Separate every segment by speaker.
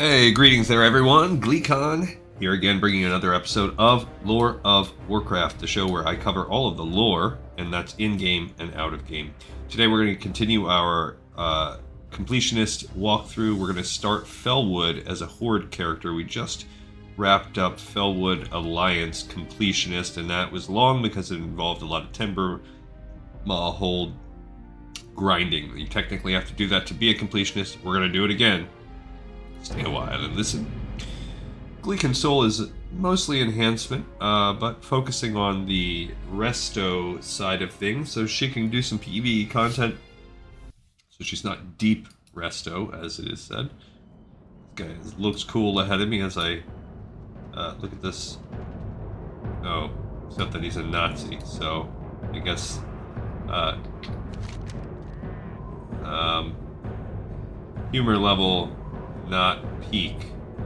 Speaker 1: Hey, greetings there everyone, GleeCon here again bringing you another episode of Lore of Warcraft, the show where I cover all of the lore, and that's in-game and out-of-game. Today we're going to continue our completionist walkthrough. We're going to start Felwood as a Horde character. We just wrapped up Felwood Alliance completionist, and that was long because it involved a lot of timber hold grinding. You technically have to do that to be a completionist. We're going to do it again. Stay a while and listen. GleeCon Soul is mostly enhancement, but focusing on the resto side of things, so she can do some PvE content. So she's not deep resto, as it is said. This guy looks cool ahead of me as I look at this. Oh, except that he's a Nazi, so I guess humor level not peak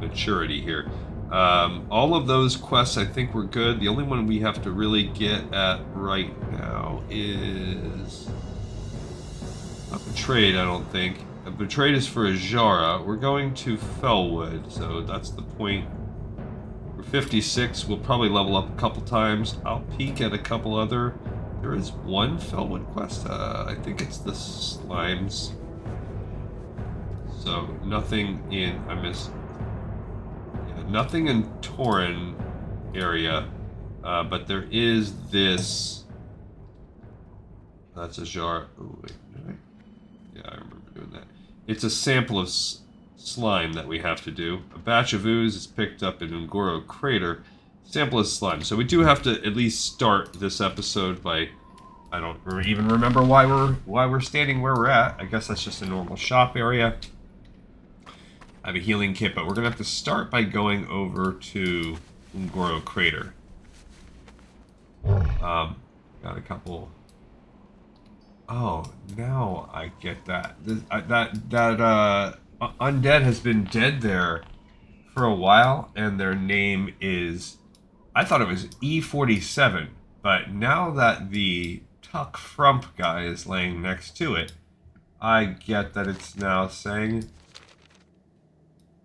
Speaker 1: maturity here. All of those quests I think were good. The only one we have to really get at right now is not Betrayed, I don't think. Betrayed is for Ajara. We're going to Felwood, so that's the point. We're 56. We'll probably level up a couple times. I'll peek at a couple other. There is one Felwood quest. I think it's the Slimes. So nothing in nothing in Tauren area, but there is this. That's a jar. Oh wait, did I? Yeah, I remember doing that. It's a sample of slime that we have to do. A batch of ooze is picked up in Ungoro Crater. Sample of slime. So we do have to at least start this episode by. I don't even remember why we're standing where we're at. I guess that's just a normal shop area. I have a healing kit, but we're going to have to start by going over to Ungoro Crater. Got a couple... Oh, now I get that. That undead has been dead there for a while, and their name is... I thought it was E47, but now that the Tuck Frump guy is laying next to it, I get that it's now saying...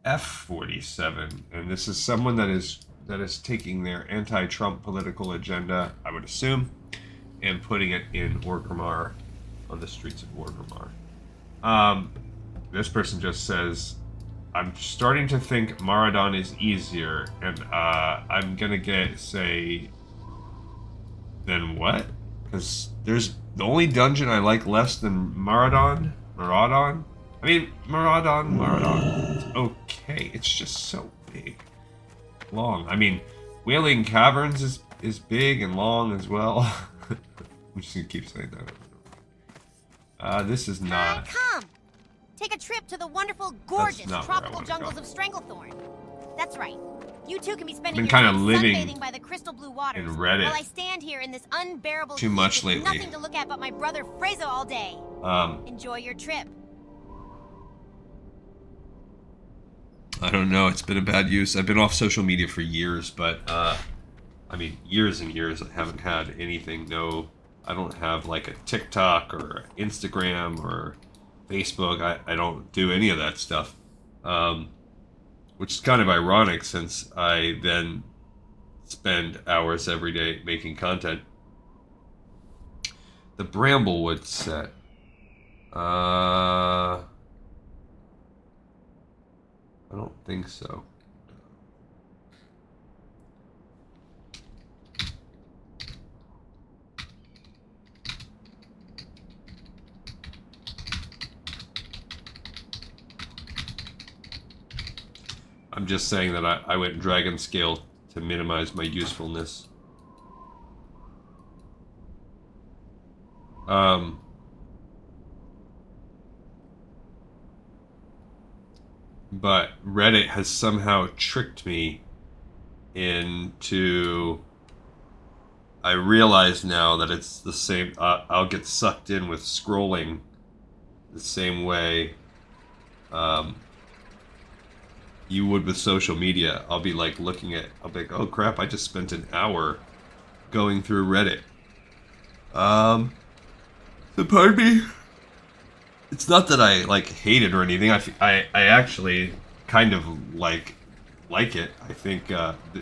Speaker 1: F47, and this is someone that is taking their anti-Trump political agenda, I would assume, and putting it in Orgrimmar, on the streets of Orgrimmar. This person just says, I'm starting to think Maradon is easier, and I'm gonna say, then what? Because there's the only dungeon I like less than Maradon. I mean, Maradon. It's okay. It's just so big. Long. I mean, Wailing Caverns is big and long as well. I'm just gonna keep saying that. This is not...
Speaker 2: Come! Take a trip to the wonderful, gorgeous tropical jungles of Stranglethorn. That's right. You two can be spending your time sunbathing by the crystal blue waters
Speaker 1: in Reddit
Speaker 2: while I stand here in this unbearable
Speaker 1: too much lately.
Speaker 2: Nothing to look at but my brother Freza all day. Enjoy your trip.
Speaker 1: I don't know. It's been a bad use. I've been off social media for years, but I mean, years and years. I haven't had anything. No, I don't have like a TikTok or Instagram or Facebook. I don't do any of that stuff, which is kind of ironic since I then spend hours every day making content. The Bramblewood set. I don't think so. I'm just saying that I went dragon scale to minimize my usefulness. But Reddit has somehow tricked me into... I realize now that it's the same... I'll get sucked in with scrolling the same way you would with social media. I'll be like looking at... I'll be like, oh crap, I just spent an hour going through Reddit. So pardon me. It's not that I like hate it or anything. I actually kind of like it. I think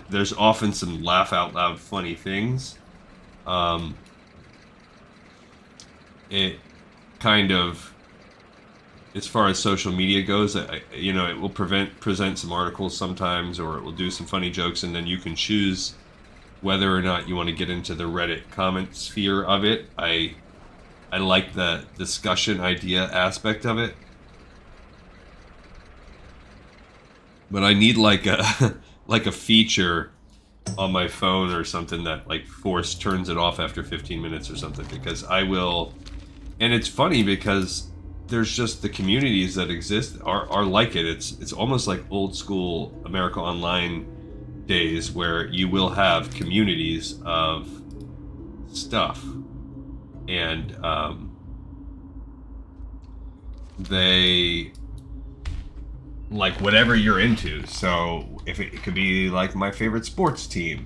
Speaker 1: there's often some laugh out loud funny things. It kind of, as far as social media goes, you know, it will present some articles sometimes, or it will do some funny jokes, and then you can choose whether or not you want to get into the Reddit comment sphere of it. I like the discussion idea aspect of it. But I need like a like a feature on my phone or something that like force turns it off after 15 minutes or something, because I will. And it's funny because there's just the communities that exist are like it. It's almost like old school America Online days, where you will have communities of stuff, and they like whatever you're into. So if it could be like my favorite sports team,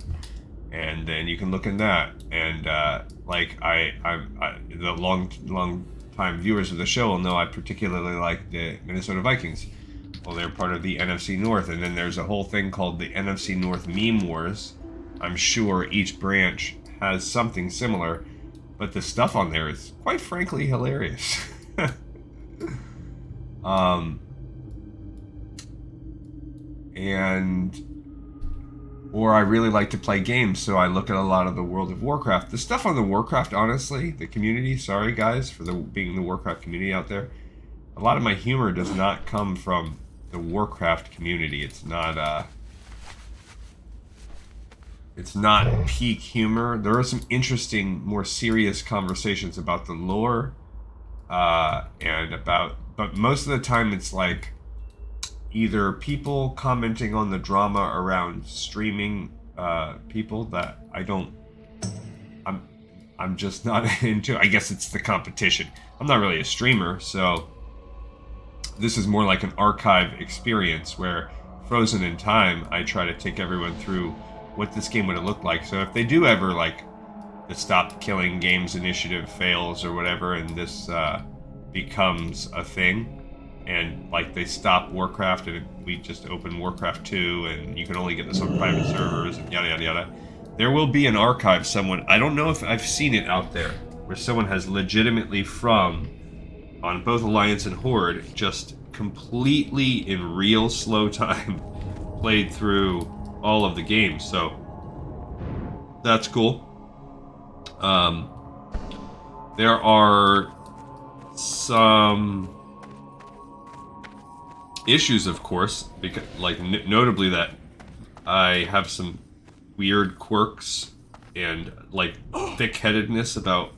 Speaker 1: and then you can look in that, and like I the long time viewers of the show will know I particularly like the Minnesota Vikings. Well, they're part of the NFC North, and then there's a whole thing called the NFC North Meme Wars. I'm sure each branch has something similar, but the stuff on there is quite frankly hilarious. Or I really like to play games, so I look at a lot of the World of Warcraft. The stuff on the Warcraft, honestly, the community, sorry guys for being the Warcraft community out there, a lot of my humor does not come from the Warcraft community. It's not peak humor. There are some interesting, more serious conversations about the lore, but most of the time it's like either people commenting on the drama around streaming people that I'm just not into. I guess it's the competition. I'm not really a streamer, so this is more like an archive experience where, frozen in time, I try to take everyone through what this game would have looked like. So if they do ever, like, the Stop Killing Games initiative fails or whatever, and this becomes a thing, and like they stop Warcraft and we just open Warcraft 2 and you can only get this on private servers and yada yada yada, there will be an archive someone, I don't know if I've seen it out there, where someone has legitimately on both Alliance and Horde, just completely in real slow time played through all of the games. So that's cool. There are some issues, of course, because, like, notably that I have some weird quirks and, like, thick-headedness about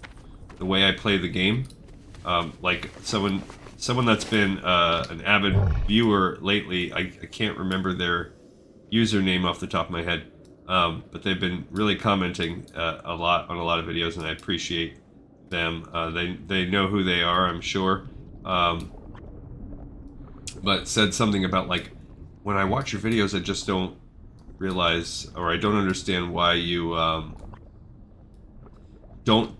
Speaker 1: the way I play the game. Like, someone that's been an avid viewer lately, I can't remember their username off the top of my head, but they've been really commenting a lot on a lot of videos, and I appreciate them. They know who they are, I'm sure. But said something about, like, when I watch your videos, I just don't realize, or I don't understand why you don't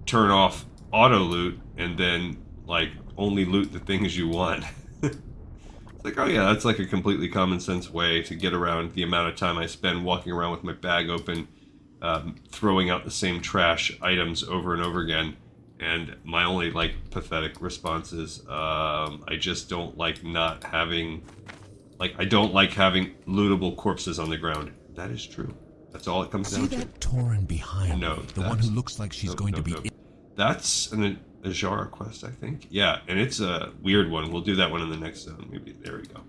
Speaker 1: turn off auto loot and then, like, only loot the things you want. It's like, oh yeah, that's like a completely common sense way to get around the amount of time I spend walking around with my bag open, throwing out the same trash items over and over again. And my only, like, pathetic response is, I just don't like not having, like, I don't like having lootable corpses on the ground. That is true. That's all it comes down to.
Speaker 3: See that Tauren behind me? The one who looks like she's going to be...
Speaker 1: That's an Ajara quest, I think. Yeah, and it's a weird one. We'll do that one in the next zone. Maybe, there we go.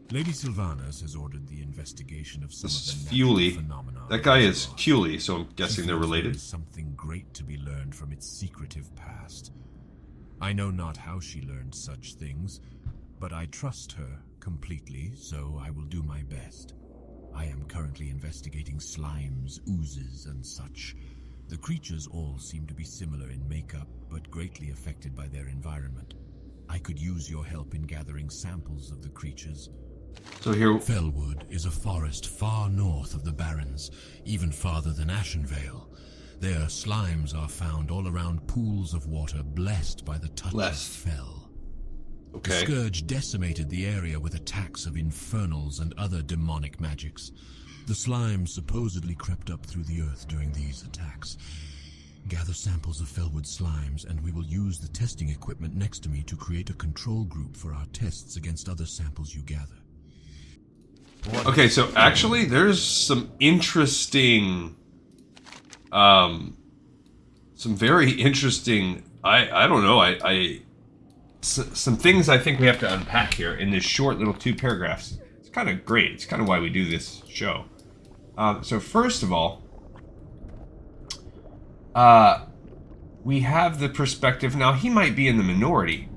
Speaker 3: Lady Sylvanas has ordered the investigation of some
Speaker 1: this
Speaker 3: of the
Speaker 1: Fuley.
Speaker 3: phenomena.
Speaker 1: That guy is Culey, so I'm guessing they're related.
Speaker 3: There is something great to be learned from its secretive past. I know not how she learned such things, but I trust her completely, so I will do my best. I am currently investigating slimes, oozes, and such. The creatures all seem to be similar in makeup, but greatly affected by their environment. I could use your help in gathering samples of the creatures.
Speaker 1: So here...
Speaker 3: Felwood is a forest far north of the Barrens, even farther than Ashenvale. There, slimes are found all around pools of water blessed by the touch of Fel. The scourge decimated the area with attacks of infernals and other demonic magics. The slime supposedly crept up through the earth during these attacks. Gather samples of Felwood slimes, and we will use the testing equipment next to me to create a control group for our tests against other samples you gather.
Speaker 1: Okay, so actually there's some interesting, some very interesting, I don't know, some things I think we have to unpack here in this short little 2 paragraphs. It's kind of great. It's kind of why we do this show. So first of all, we have the perspective. Now, he might be in the minority,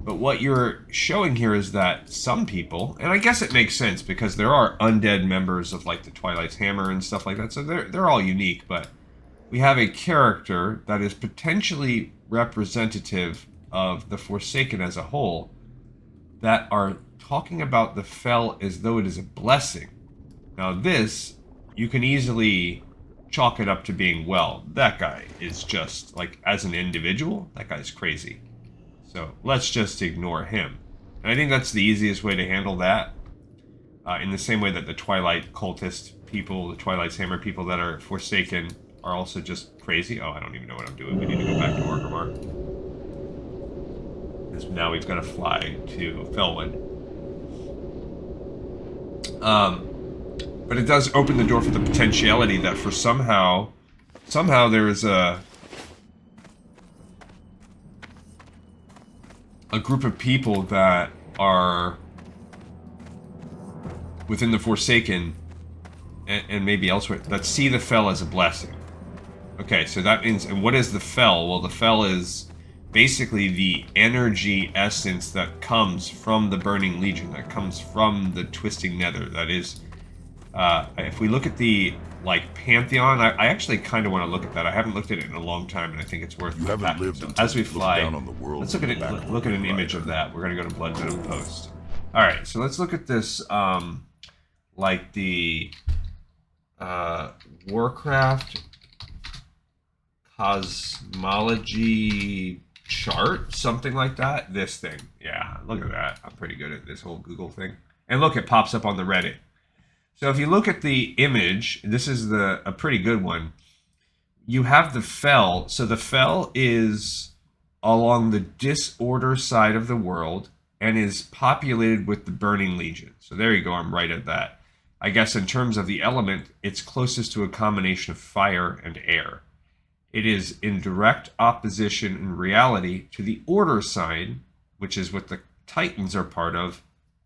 Speaker 1: but what you're showing here is that some people, and I guess it makes sense because there are undead members of like the Twilight's Hammer and stuff like that, so they're all unique, but we have a character that is potentially representative of the Forsaken as a whole that are talking about the Fel as though it is a blessing. Now this, you can easily chalk it up to being, well, that guy is just, like, as an individual, that guy's crazy. So let's just ignore him. And I think that's the easiest way to handle that. In the same way that the Twilight cultist people, the Twilight's Hammer people that are Forsaken are also just crazy. Oh, I don't even know what I'm doing. We need to go back to Orgrimmar. Because now we've got to fly to Felwood. But it does open the door for the potentiality that for somehow there is a group of people that are within the Forsaken and maybe elsewhere that see the Fel as a blessing. Okay, so that means, and what is the Fel? Well, the Fel is basically the energy essence that comes from the Burning Legion, that comes from the Twisting Nether. That is, if we look at the, like, Pantheon, I actually kind of want to look at that. I haven't looked at it in a long time, and I think it's worth
Speaker 4: you haven't lived
Speaker 1: so
Speaker 4: until
Speaker 1: as we fly,
Speaker 4: down on the world.
Speaker 1: Let's look at it. Look at an image of that. We're going to go to Blood Venom Post. All right, so let's look at this, like the Warcraft cosmology chart, something like that. This thing, yeah, look at that. I'm pretty good at this whole Google thing. And look, it pops up on the Reddit. So if you look at the image, this is a pretty good one. You have the Fel. So the Fel is along the disorder side of the world and is populated with the Burning Legion. So there you go, I'm right at that. I guess in terms of the element, it's closest to a combination of fire and air. It is in direct opposition in reality to the Order side, which is what the Titans are part of,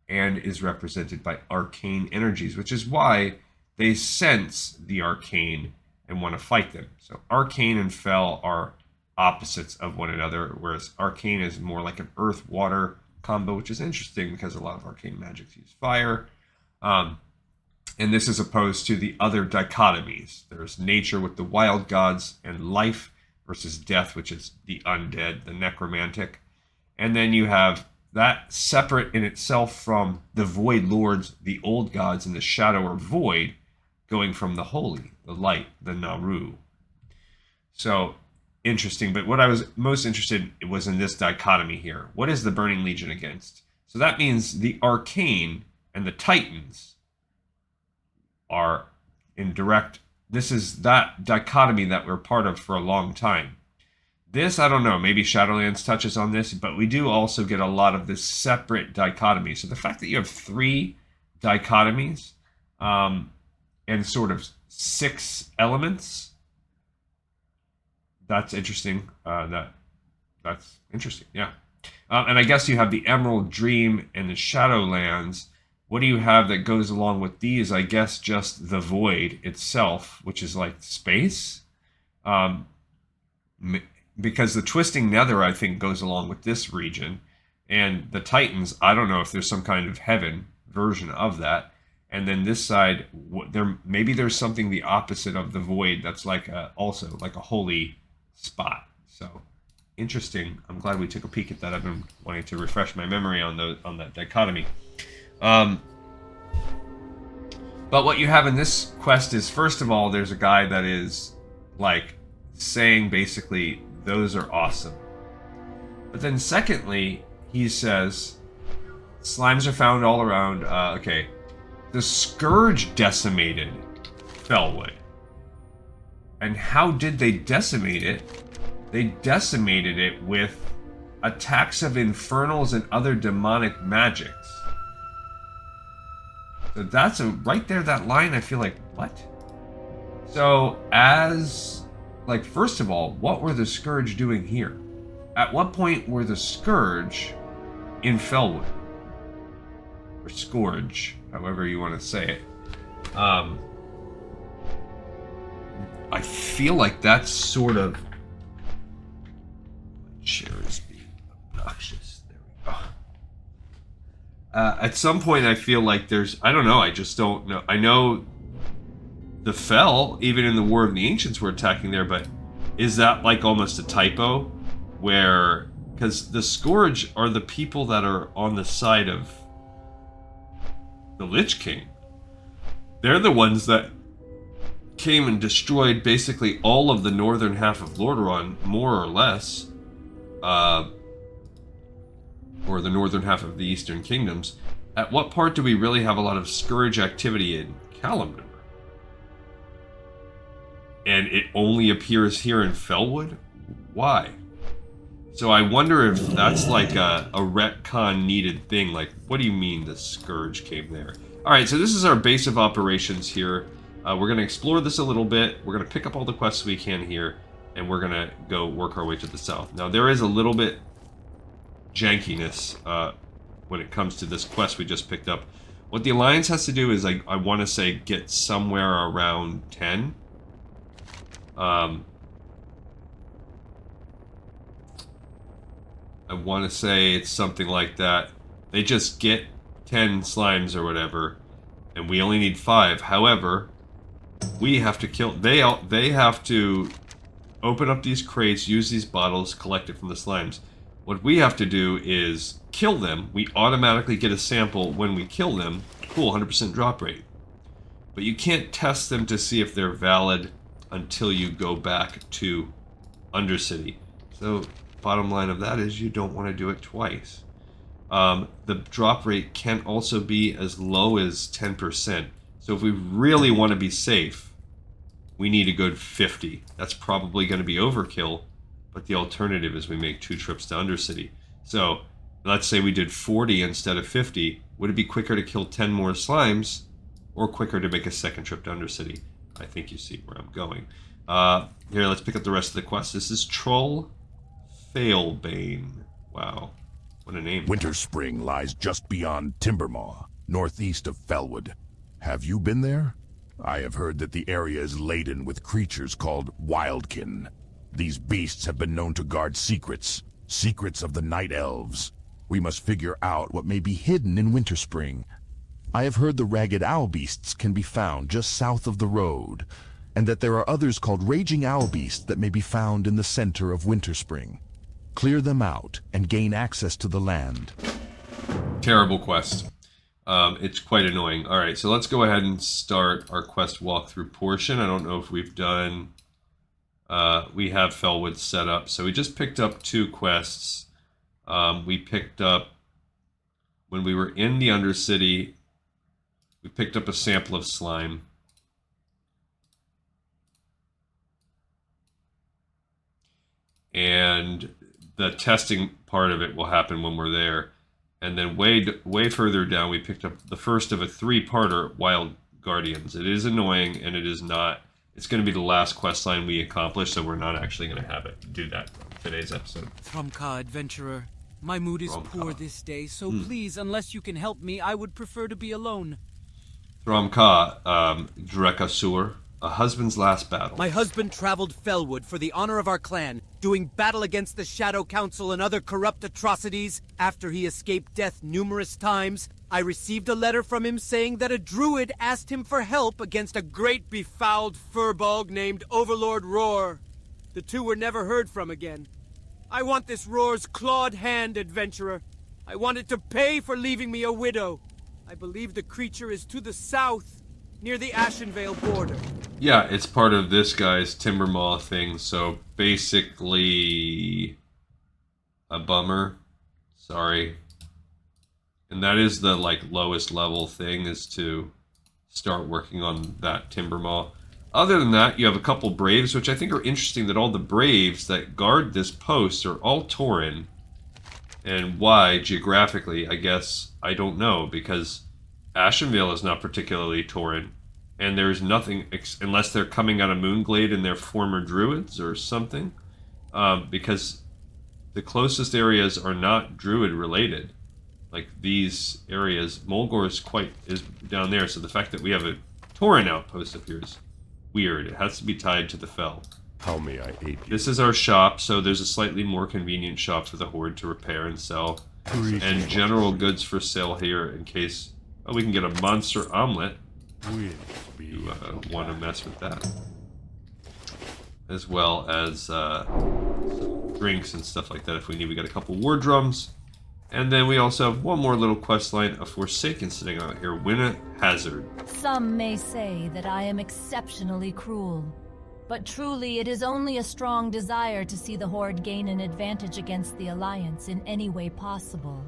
Speaker 1: and is represented by arcane energies, which is why they sense the arcane and want to fight them. So arcane and Fel are opposites of one another, whereas arcane is more like an earth-water combo, which is interesting because a lot of arcane magics use fire. And this is opposed to the other dichotomies. There's nature with the wild gods and life versus death, which is the undead, the necromantic. And then you have that separate in itself from the void lords, the old gods, and the shadow or void, going from the holy, the light, the Naru. So interesting. But what I was most interested in was in this dichotomy here. What is the Burning Legion against? So that means the arcane and the Titans are in direct, this is that dichotomy that we're part of for a long time. This, I don't know, maybe Shadowlands touches on this, but we do also get a lot of this separate dichotomy. So the fact that you have 3 dichotomies and sort of 6 elements, that's interesting. That's interesting, yeah. And I guess you have the Emerald Dream and the Shadowlands. What do you have that goes along with these? I guess just the void itself, which is like space. Because the Twisting Nether, I think, goes along with this region. And the Titans, I don't know if there's some kind of heaven version of that. And then this side, maybe there's something the opposite of the void that's like also like a holy spot. So interesting. I'm glad we took a peek at that. I've been wanting to refresh my memory on that dichotomy. But what you have in this quest is, first of all, there's a guy that is like saying basically those are awesome. But then secondly, he says, slimes are found all around. Okay. The Scourge decimated Felwood. And how did they decimate it? They decimated it with attacks of infernals and other demonic magics. So that's right there, that line, I feel like, what? So like, first of all, what were the Scourge doing here? At what point were the Scourge in Felwood? Or Scourge, however you want to say it. I feel like that's sort of... Chair is being obnoxious. There we go. At some point, I feel like there's... I don't know, I just don't know. I know the Fel, even in the War of the Ancients, were attacking there, but is that like almost a typo? Where... Because the Scourge are the people that are on the side of the Lich King. They're the ones that came and destroyed basically all of the northern half of Lordaeron, more or less. Or the northern half of the Eastern Kingdoms. At what part do we really have a lot of Scourge activity in Kalimdor? And it only appears here in Felwood? Why? So I wonder if that's like a retcon needed thing. Like, what do you mean the Scourge came there? Alright, so this is our base of operations here. We're going to explore this a little bit. We're going to pick up all the quests we can here. And we're going to go work our way to the south. Now, there is a little bit jankiness when it comes to this quest we just picked up. What the Alliance has to do is, I want to say, get somewhere around 10. I want to say it's something like that. They just get 10 slimes or whatever, and we only need 5. However, we have to kill... They have to open up these crates, use these bottles, collect it from the slimes. What we have to do is kill them. We automatically get a sample when we kill them. Cool, 100% drop rate. But you can't test them to see if they're valid until you go back to Undercity. So, bottom line of that is you don't want to do it twice. The drop rate can also be as low as 10%. So if we really want to be safe, we need a good 50. That's probably going to be overkill, but the alternative is we make 2 trips to Undercity. So let's say we did 40 instead of 50. Would it be quicker to kill 10 more slimes or quicker to make a second trip to Undercity? I think you see where I'm going. Here, let's pick up the rest of the quest. This is Troll Failbane. Wow, what a name.
Speaker 4: Winterspring lies just beyond Timbermaw, northeast of Felwood. Have you been there? I have heard that the area is laden with creatures called Wildkin. These beasts have been known to guard secrets of the Night Elves. We must figure out what may be hidden in Winterspring. I have heard the Ragged Owl Beasts can be found just south of the road, and that there are others called Raging Owl Beasts that may be found in the center of Winterspring. Clear them out and gain access to the land.
Speaker 1: Terrible quest. It's quite annoying. Alright, so let's go ahead and start our quest walkthrough portion. I don't know if we've done... we have Felwood set up. So we just picked up 2 quests. We picked up... When we were in the Undercity, we picked up a sample of slime. And the testing part of it will happen when we're there. And then way further down, we picked up the first of a 3-parter, Wild Guardians. It is annoying, and it is not... It's going to be the last quest line we accomplish, so we're not actually going to have it do that in today's episode.
Speaker 5: Thrumka, adventurer. My mood is poor this day, so please, unless you can help me, I would prefer to be alone.
Speaker 1: Thrumka, Drekasur, a husband's last battle.
Speaker 5: My husband traveled Felwood for the honor of our clan, doing battle against the Shadow Council and other corrupt atrocities. After he escaped death numerous times, I received a letter from him saying that a druid asked him for help against a great befouled furbolg named Overlord Roar. The 2 were never heard from again. I want this Roar's clawed hand, adventurer. I want it to pay for leaving me a widow. I believe the creature is to the south, near the Ashenvale border.
Speaker 1: Yeah, it's part of this guy's Timbermaw thing, so basically a bummer. Sorry. And that is the like lowest level thing, is to start working on that timber maw. Other than that, you have a couple braves, which I think are interesting, that all the braves that guard this post are all Tauren. And why, geographically, I guess, I don't know, because Ashenvale is not particularly Tauren. And there's nothing, unless they're coming out of Moonglade and they're former druids or something. Because the closest areas are not druid related. Like these areas, Mulgore is down there, so the fact that we have a Tauren outpost up here is weird. It has to be tied to the fell.
Speaker 4: How may I aid you?
Speaker 1: This is our shop, so there's a slightly more convenient shop for the Horde to repair and sell. And general goods for sale here in case... Oh, we can get a monster omelet. You want to mess with that. As well as some drinks and stuff like that if we need. We got a couple war drums. And then we also have one more little quest line of Forsaken sitting out here. Win a hazard.
Speaker 6: Some may say that I am exceptionally cruel. But truly, it is only a strong desire to see the Horde gain an advantage against the Alliance in any way possible.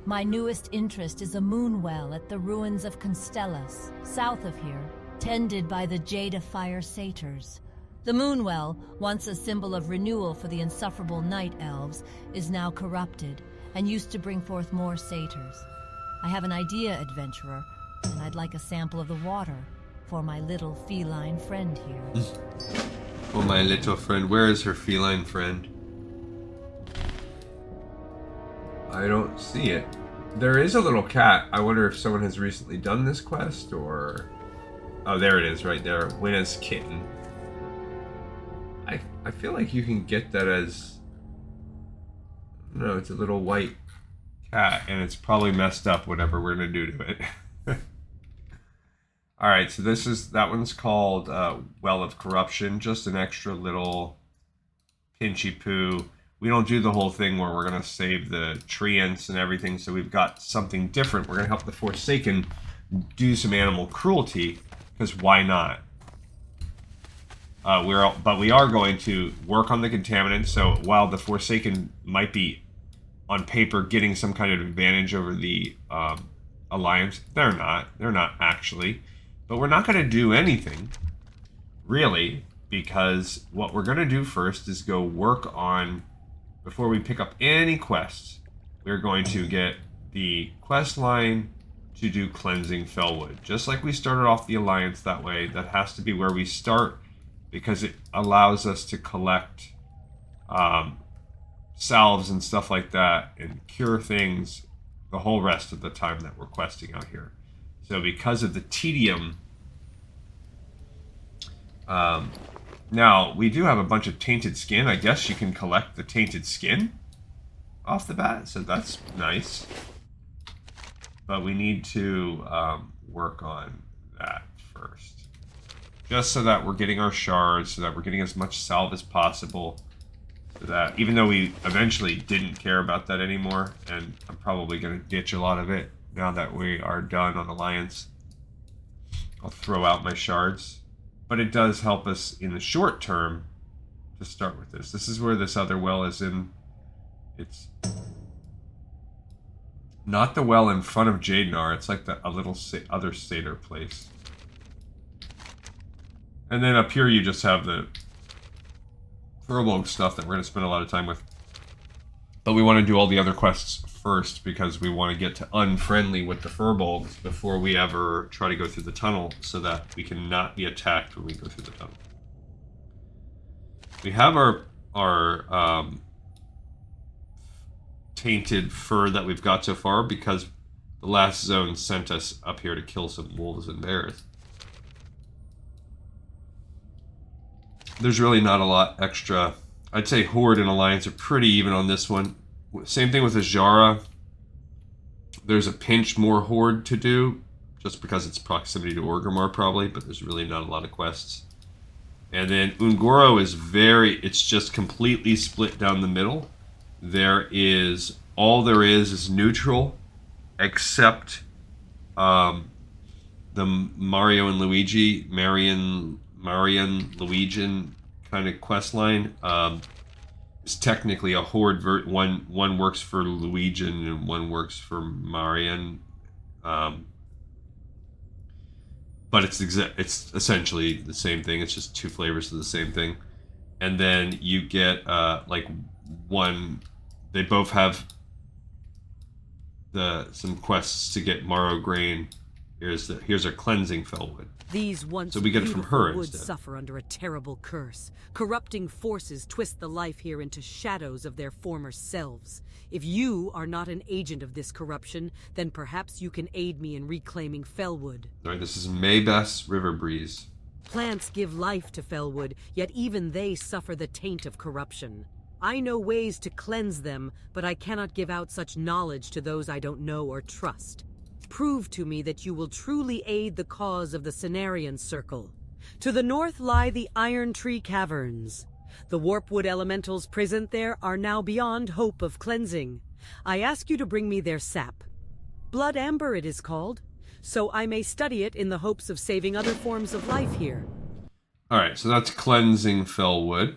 Speaker 6: My newest interest is a moon well at the ruins of Constellus, south of here, tended by the Jade of Fire Satyrs. The moon well, once a symbol of renewal for the insufferable night elves, is now corrupted, and used to bring forth more satyrs. I have an idea, adventurer, and I'd like a sample of the water for my little feline friend here.
Speaker 1: Oh, my little friend. Where is her feline friend? I don't see it. There is a little cat. I wonder if someone has recently done this quest, or... Oh, there it is, right there. Winna's kitten. I feel like you can get that as... No, it's a little white cat, and it's probably messed up, whatever we're going to do to it. Alright, so that one's called Well of Corruption. Just an extra little pinchy poo. We don't do the whole thing where we're going to save the treants and everything, so we've got something different. We're going to help the Forsaken do some animal cruelty, because why not? But we are going to work on the contaminants, so while the Forsaken might be, on paper, getting some kind of advantage over the Alliance, they're not. They're not actually. But we're not going to do anything, really, because what we're going to do first is go work on, before we pick up any quests, we're going to get the quest line to do Cleansing Felwood. Just like we started off the Alliance that way, that has to be where we start, because it allows us to collect salves and stuff like that and cure things the whole rest of the time that we're questing out here. So because of the tedium, now we do have a bunch of tainted skin. I guess you can collect the tainted skin off the bat, so that's nice. But we need to work on that first. Just so that we're getting our shards, so that we're getting as much salve as possible. So that, even though we eventually didn't care about that anymore, and I'm probably going to ditch a lot of it now that we are done on Alliance. I'll throw out my shards. But it does help us in the short term to start with this. This is where this other well is in. It's not the well in front of Jadenar. It's like a little other satyr place. And then up here you just have the Furbolg stuff that we're going to spend a lot of time with. But we want to do all the other quests first, because we want to get to unfriendly with the Furbolgs before we ever try to go through the tunnel, so that we can not be attacked when we go through the tunnel. We have our tainted fur that we've got so far, because the last zone sent us up here to kill some wolves and bears. There's really not a lot extra. I'd say Horde and Alliance are pretty even on this one. Same thing with Azara. There's a pinch more Horde to do, just because it's proximity to Orgrimmar probably, but there's really not a lot of quests. And then Ungoro is it's just completely split down the middle. All there is neutral, except the Mario and Luigi, Marion Luigian kind of quest line. is technically a horde. One works for Luigian and one works for Marian. But it's essentially the same thing. It's just two flavors of the same thing. And then you get like one. They both have some quests to get Morrow Grain. Here's a cleansing Felwood.
Speaker 7: These once
Speaker 1: so we get it from her
Speaker 7: woods
Speaker 1: instead.
Speaker 7: Suffer under a terrible curse. Corrupting forces twist the life here into shadows of their former selves. If you are not an agent of this corruption, then perhaps you can aid me in reclaiming Felwood.
Speaker 1: All right, this is Maybeth's River Breeze.
Speaker 7: Plants give life to Felwood, yet even they suffer the taint of corruption. I know ways to cleanse them, but I cannot give out such knowledge to those I don't know or trust. Prove to me that you will truly aid the cause of the Cenarian Circle. To the north lie the Iron Tree Caverns. The Warpwood elementals present there are now beyond hope of cleansing. I ask you to bring me their sap. Blood Amber it is called, so I may study it in the hopes of saving other forms of life here.
Speaker 1: Alright, so that's cleansing Felwood.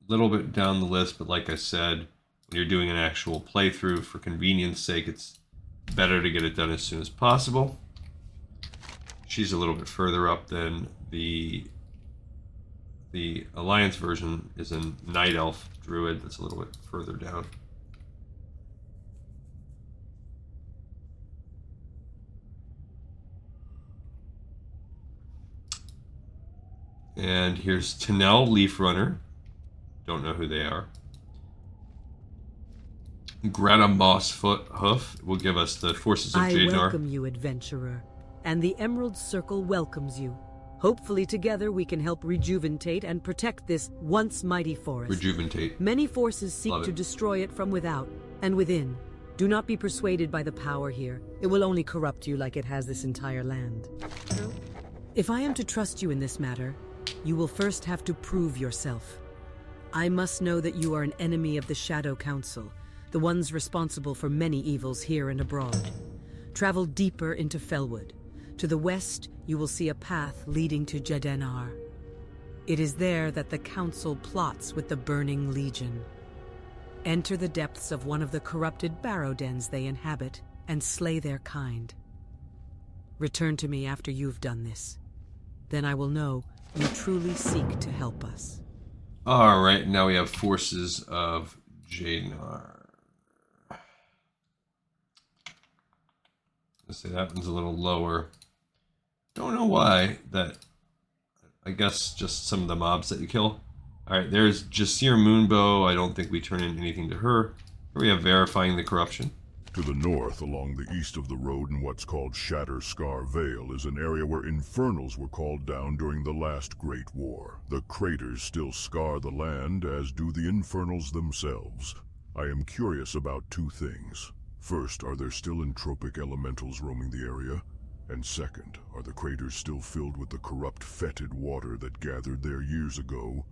Speaker 1: Little bit down the list, but like I said, when you're doing an actual playthrough, for convenience sake, it's better to get it done as soon as possible. She's a little bit further up than the Alliance version is a Night Elf Druid that's a little bit further down. And here's Tennell Leaf Runner. Don't know who they are. Greta Mossfoot Hoof will give us the forces of Jadenar.
Speaker 7: I welcome you, adventurer, and the Emerald Circle welcomes you. Hopefully together we can help rejuvenate and protect this once mighty forest.
Speaker 1: Rejuvenate.
Speaker 7: Many forces seek to destroy it from without and within. Do not be persuaded by the power here. It will only corrupt you like it has this entire land. If I am to trust you in this matter, you will first have to prove yourself. I must know that you are an enemy of the Shadow Council, the ones responsible for many evils here and abroad. Travel deeper into Felwood. To the west, you will see a path leading to Jadenar. It is there that the Council plots with the Burning Legion. Enter the depths of one of the corrupted barrow dens they inhabit and slay their kind. Return to me after you've done this. Then I will know you truly seek to help us.
Speaker 1: Alright, now we have forces of Jadenar. Let's say that one's a little lower. Don't know why. I guess just some of the mobs that you kill. Alright, there's Jasir Moonbow. I don't think we turn in anything to her. Here we have verifying the corruption.
Speaker 4: To the north, along the east of the road in what's called Shatter Scar Vale, is an area where infernals were called down during the last Great War. The craters still scar the land, as do the infernals themselves. I am curious about two things. First, are there still entropic elementals roaming the area? And second, are the craters still filled with the corrupt fetid water that gathered there years ago?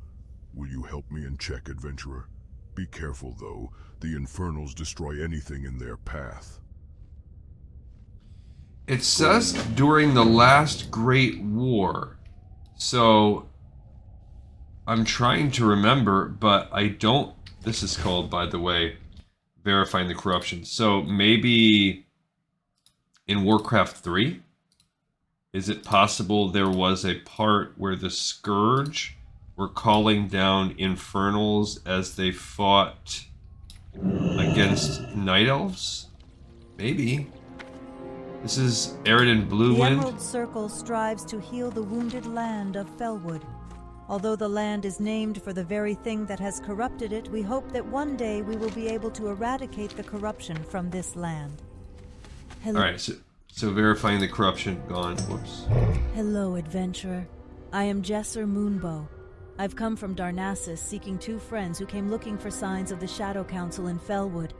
Speaker 4: Will you help me in check, adventurer? Be careful, though. The infernals destroy anything in their path.
Speaker 1: It says during the last Great War. So, I'm trying to remember, but I don't... This is called, by the way, verifying the corruption. So, maybe in Warcraft 3? Is it possible there was a part where the Scourge were calling down infernals as they fought against Night Elves? Maybe. This is Eridan Bluewind.
Speaker 8: The Emerald Circle strives to heal the wounded land of Felwood. Although the land is named for the very thing that has corrupted it, we hope that one day we will be able to eradicate the corruption from this land. Hello.
Speaker 1: Alright, so verifying the corruption, gone. Whoops.
Speaker 8: Hello, adventurer. I am Jesser Moonbow. I've come from Darnassus seeking two friends who came looking for signs of the Shadow Council in Felwood.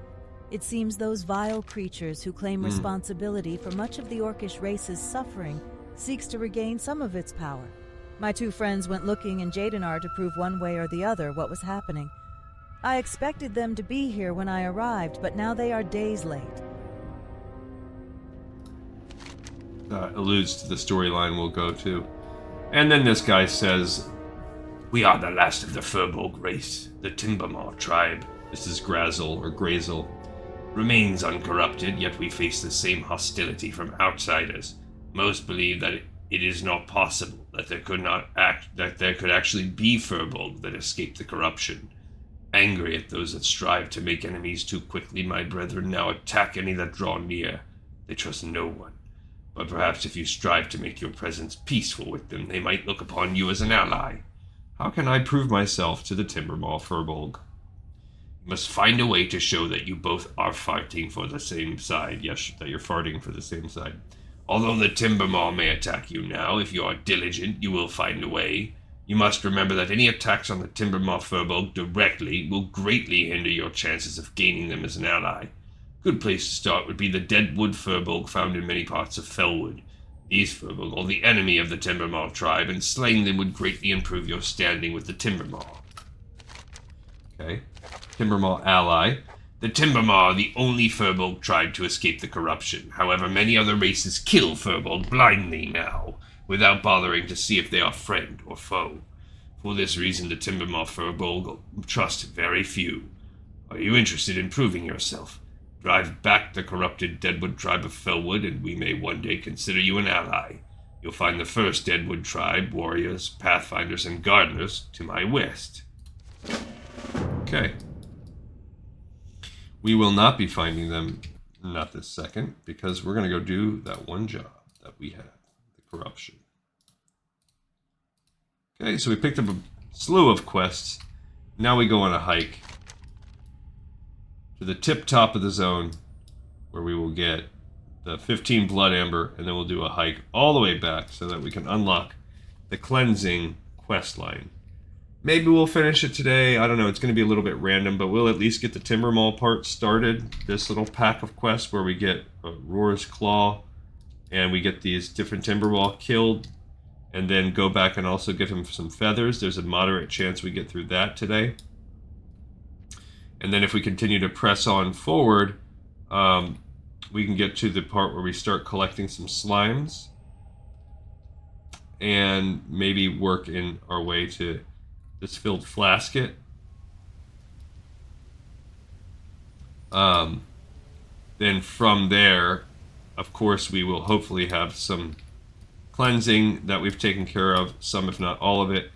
Speaker 8: It seems those vile creatures who claim responsibility for much of the Orcish race's suffering seeks to regain some of its power. My two friends went looking in Jadenar to prove one way or the other what was happening. I expected them to be here when I arrived, but now they are days late.
Speaker 1: Alludes to the storyline we'll go to. And then this guy says, We are the last of the Firbolg race, the Timbermaw tribe. This is Grazel or Grazel. Remains uncorrupted, yet we face the same hostility from outsiders. Most believe that it is not possible, that there could actually be Firbolg that escaped the corruption. Angry at those that strive to make enemies too quickly, my brethren now attack any that draw near. They trust no one. But perhaps if you strive to make your presence peaceful with them, they might look upon you as an ally. How can I prove myself to the Timbermaw Firbolg? You must find a way to show that you both are fighting for the same side. Yes, that you're farting for the same side. Although the Timbermaw may attack you now, if you are diligent, you will find a way. You must remember that any attacks on the Timbermaw Firbolg directly will greatly hinder your chances of gaining them as an ally. Good place to start would be the Deadwood Firbolg found in many parts of Felwood. These Firbolg are the enemy of the Timbermaw tribe, and slaying them would greatly improve your standing with the Timbermaw. Okay. Timbermaw ally. The Timbermaw are the only Firbolg tribe to escape the corruption. However, many other races kill Firbolg blindly now, without bothering to see if they are friend or foe. For this reason, the Timbermaw Firbolg trust very few. Are you interested in proving yourself? Drive back the corrupted Deadwood tribe of Felwood, and we may one day consider you an ally. You'll find the first Deadwood tribe, warriors, pathfinders, and gardeners to my west. Okay. We will not be finding them, not this second, because we're going to go do that one job that we have, the corruption. Okay, so we picked up a slew of quests. Now we go on a hike to the tip top of the zone, where we will get the 15 blood amber, and then we'll do a hike all the way back so that we can unlock the cleansing quest line. Maybe we'll finish it today. I don't know. It's going to be a little bit random, but we'll at least get the Timbermaw part started. This little pack of quests where we get a Roar's Claw, and we get these different Timbermaw killed, and then go back and also give him some feathers. There's a moderate chance we get through that today. And then if we continue to press on forward, we can get to the part where we start collecting some slimes and maybe work in our way to this filled flasket. Then from there, of course, we will hopefully have some cleansing that we've taken care of, some if not all of it,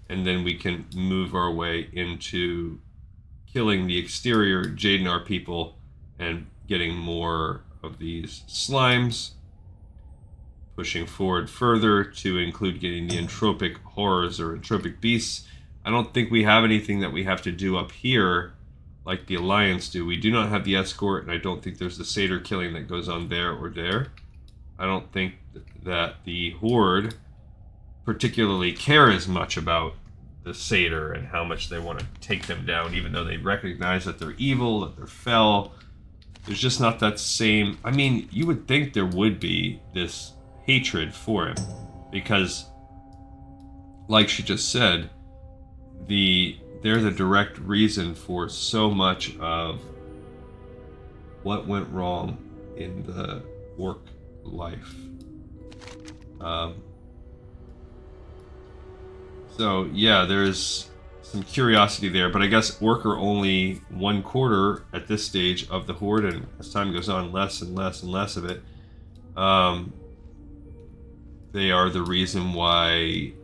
Speaker 1: and then we can move our way into killing the exterior Jadenar people and getting more of these slimes, pushing forward further to include getting the entropic horrors or entropic beasts. I don't think we have anything that we have to do up here like the Alliance do. We do not have the escort, and I don't think there's the satyr killing that goes on there or there. I don't think that the Horde particularly care as much about the satyr and how much they want to take them down, even though they recognize that they're evil, that they're fell. There's just not that same... I mean, you would think there would be this hatred for him, because, like she just said, they're the direct reason for so much of what went wrong in the orc life. So yeah, there's some curiosity there, but I guess orc are only 1/4 at this stage of the Horde, and as time goes on, less and less and less of it. They are the reason why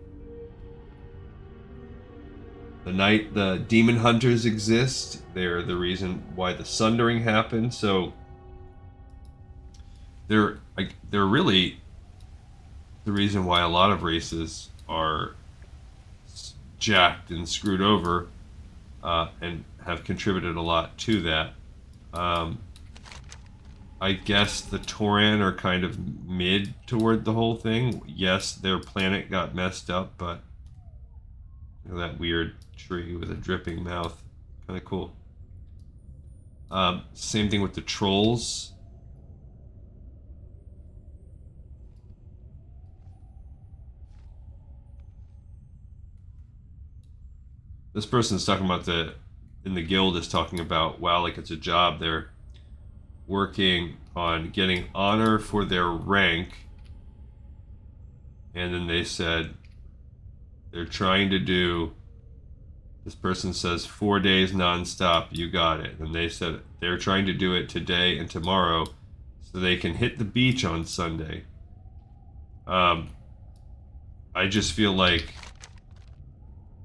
Speaker 1: the demon hunters exist. They're the reason why the sundering happened. So they're really the reason why a lot of races are jacked and screwed over, and have contributed a lot to that. I guess the Tauran are kind of mid toward the whole thing. Yes, their planet got messed up, but you know, that weird tree with a dripping mouth, kind of cool. Same thing with the trolls. This person's talking about in the guild is talking about, wow, like it's a job. They're working on getting honor for their rank. And then they said they're trying to do This person says 4 days non-stop, you got it. And they said they're trying to do it today and tomorrow so they can hit the beach on Sunday. I just feel like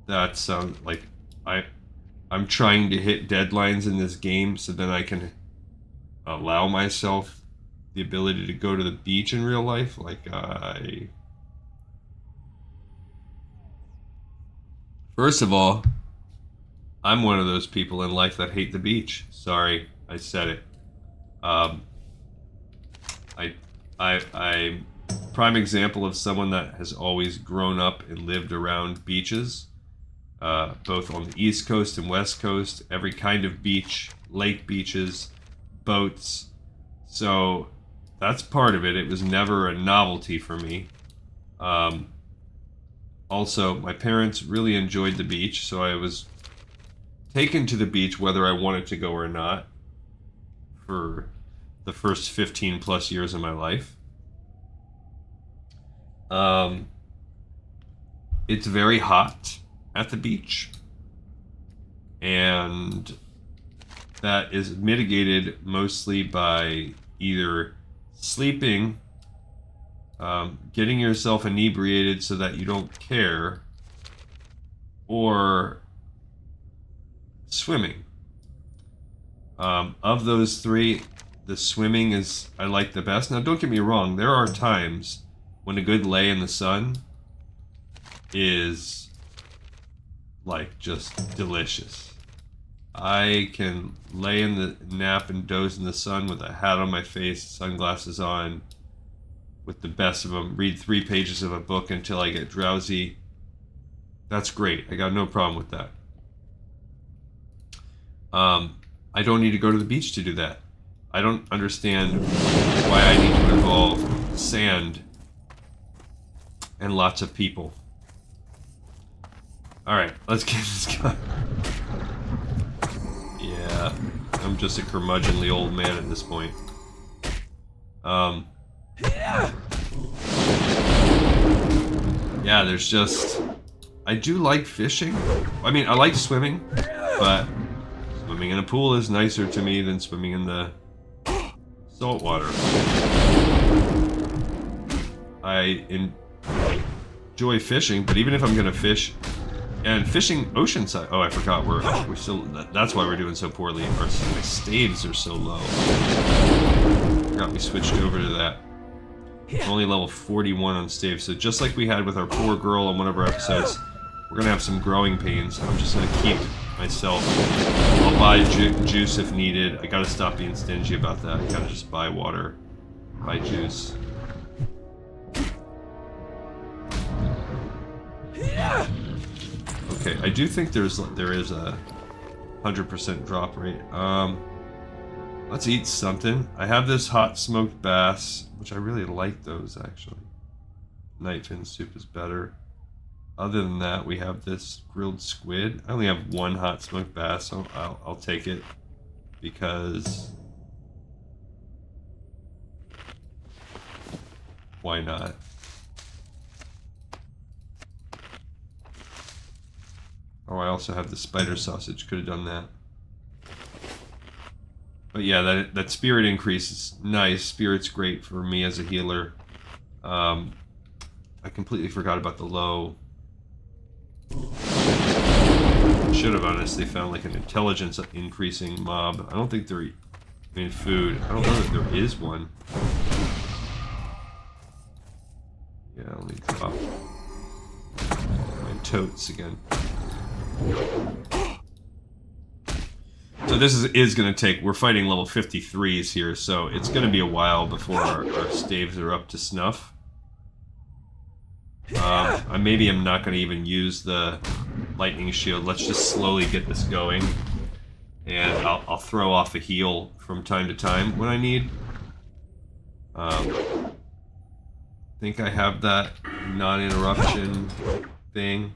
Speaker 1: that sounds like I'm trying to hit deadlines in this game so then I can allow myself the ability to go to the beach in real life. First of all, I'm one of those people in life that hate the beach. Sorry, I said it. I'm prime example of someone that has always grown up and lived around beaches, both on the East Coast and West Coast, every kind of beach, lake beaches, boats. So that's part of it. It was never a novelty for me. Also, my parents really enjoyed the beach, so I was taken to the beach whether I wanted to go or not for the first 15 plus years of my life. It's very hot at the beach, and that is mitigated mostly by either sleeping, getting yourself inebriated so that you don't care, or swimming. Of those three, the swimming is I like the best. Now, don't get me wrong, there are times when a good lay in the sun is like just delicious. I can lay in the nap and doze in the sun with a hat on my face, sunglasses on, with the best of them, read 3 pages of a book until I get drowsy. That's great. I got no problem with that. I don't need to go to the beach to do that. I don't understand why I need to involve sand and lots of people. Alright, let's get this guy. Yeah, I'm just a curmudgeonly old man at this point. Yeah, there's just... I do like fishing. I mean, I like swimming, but swimming in a pool is nicer to me than swimming in the salt water. I enjoy fishing, but even if I'm gonna fish, and fishing oceanside. Oh, I forgot we're still. That's why we're doing so poorly. My staves are so low. Forgot we switched over to that. Only level 41 on staves. So just like we had with our poor girl on one of our episodes, we're gonna have some growing pains. I'm just gonna keep myself. I'll buy juice if needed. I gotta stop being stingy about that. I gotta just buy water, buy juice. Okay, I do think there is a 100% drop rate. Let's eat something. I have this hot smoked bass, which I really like those actually. Nightfin soup is better. Other than that, we have this grilled squid. I only have one hot smoked bass, so I'll take it because why not? Oh, I also have the spider sausage. Could have done that. But yeah, that spirit increase is nice. Spirit's great for me as a healer. I completely forgot about the low. Should have honestly found like an intelligence increasing mob. I don't think there. I mean, food. I don't know that there is one. Yeah, I'll need to drop my totes again. So this is going to take, we're fighting level 53s here, so it's going to be a while before our staves are up to snuff. Maybe I'm not going to even use the lightning shield. Let's just slowly get this going. And I'll throw off a heal from time to time when I need. I think I have that non-interruption thing.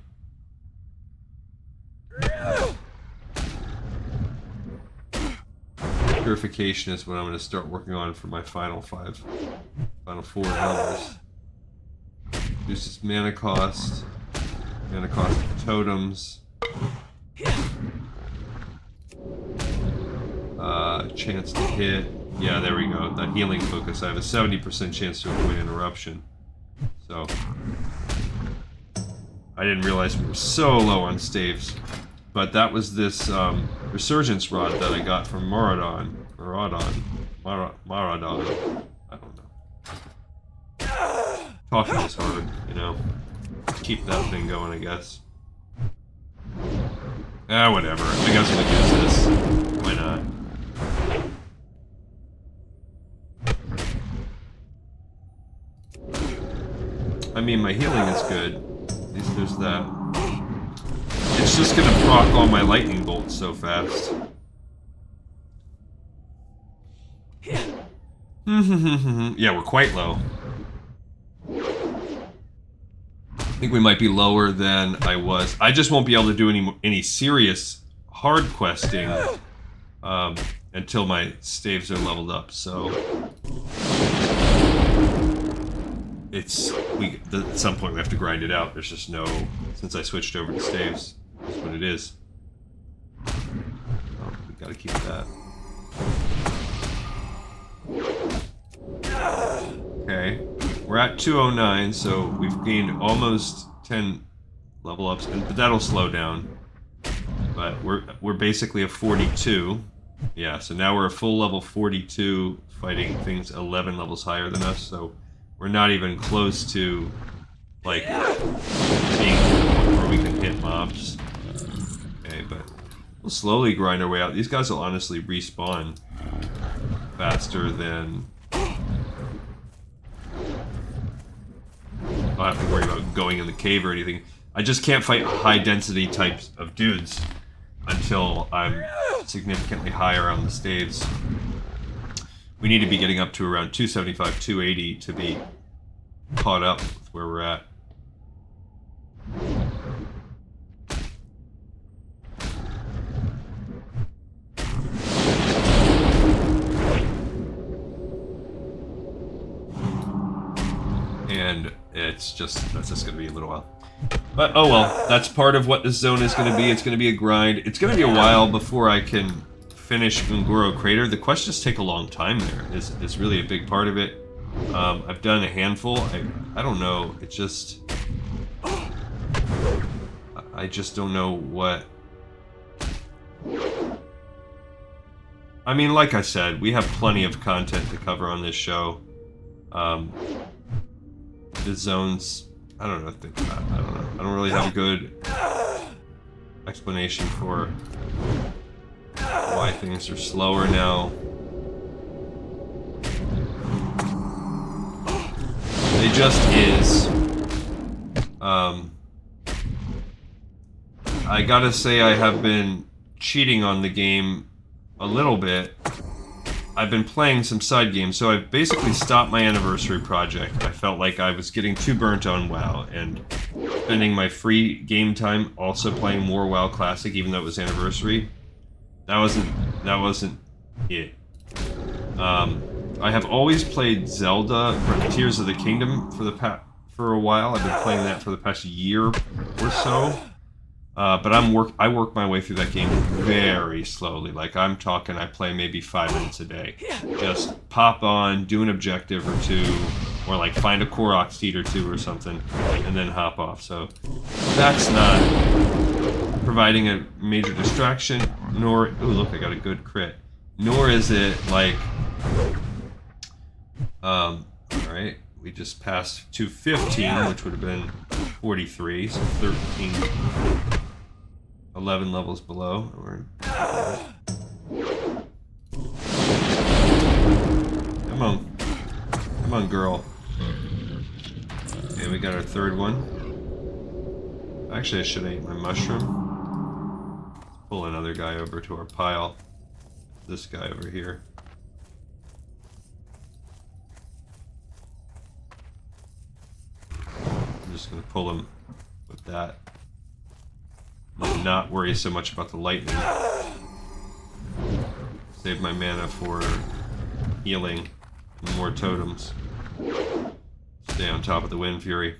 Speaker 1: Purification is what I'm going to start working on for my final 4 hours. Reduces mana cost of totems. chance to hit. Yeah, there we go. That healing focus. I have a 70% chance to avoid interruption. So I didn't realize we were so low on staves. But that was this resurgence rod that I got from Maradon. Maradon. I don't know. Talking is hard, you know. Keep that thing going, I guess. Ah, whatever. I guess we'll use this. Why not? I mean, my healing is good. At least there's that. It's just gonna proc all my lightning bolts so fast. Yeah, we're quite low. I think we might be lower than I was. I just won't be able to do any serious hard questing until my staves are leveled up. So it's at some point we have to grind it out. There's just no, since I switched over to staves, that's what it is. Oh, we gotta keep that. Okay, we're at 209, so we've gained almost 10 level ups, but that'll slow down. But we're basically a 42. Yeah, so now we're a full level 42, fighting things 11 levels higher than us. So we're not even close to like being to the point where we can hit mobs. Okay, but we'll slowly grind our way out. These guys will honestly respawn faster than I'll have to worry about going in the cave or anything. I just can't fight high density types of dudes until I'm significantly higher on the staves. We need to be getting up to around 275, 280 to be caught up with where we're at. And that's just going to be a little while. But oh well, that's part of what this zone is going to be. It's going to be a grind. It's going to be a while before I can finish Ungoro Crater. The quests just take a long time there. It's really a big part of it. I've done a handful. I don't know. It's just I just don't know what. I mean, like I said, we have plenty of content to cover on this show. The zones, I don't know. I don't know. I don't really have a good explanation for why things are slower now. It just is. I gotta say I have been cheating on the game a little bit. I've been playing some side games, so I've basically stopped my anniversary project. I felt like I was getting too burnt on WoW, and spending my free game time also playing more WoW Classic, even though it was anniversary. That wasn't it. I have always played Zelda Tears of the Kingdom for a while. I've been playing that for the past year or so. But I work my way through that game very slowly. Like, I'm talking, I play maybe 5 minutes a day. Just pop on, do an objective or two, or like find a Korok seed or two or something, and then hop off. So that's not providing a major distraction, nor, ooh, look, I got a good crit. Nor is it like, alright, we just passed 215, which would have been 43, so 13. 11 levels below. Come on. Come on, girl. Okay, we got our third one. Actually, I should have eaten my mushroom. Let's pull another guy over to our pile. This guy over here. I'm just going to pull him with that. Not worry so much about the lightning. Save my mana for healing and more totems. Stay on top of the Wind Fury.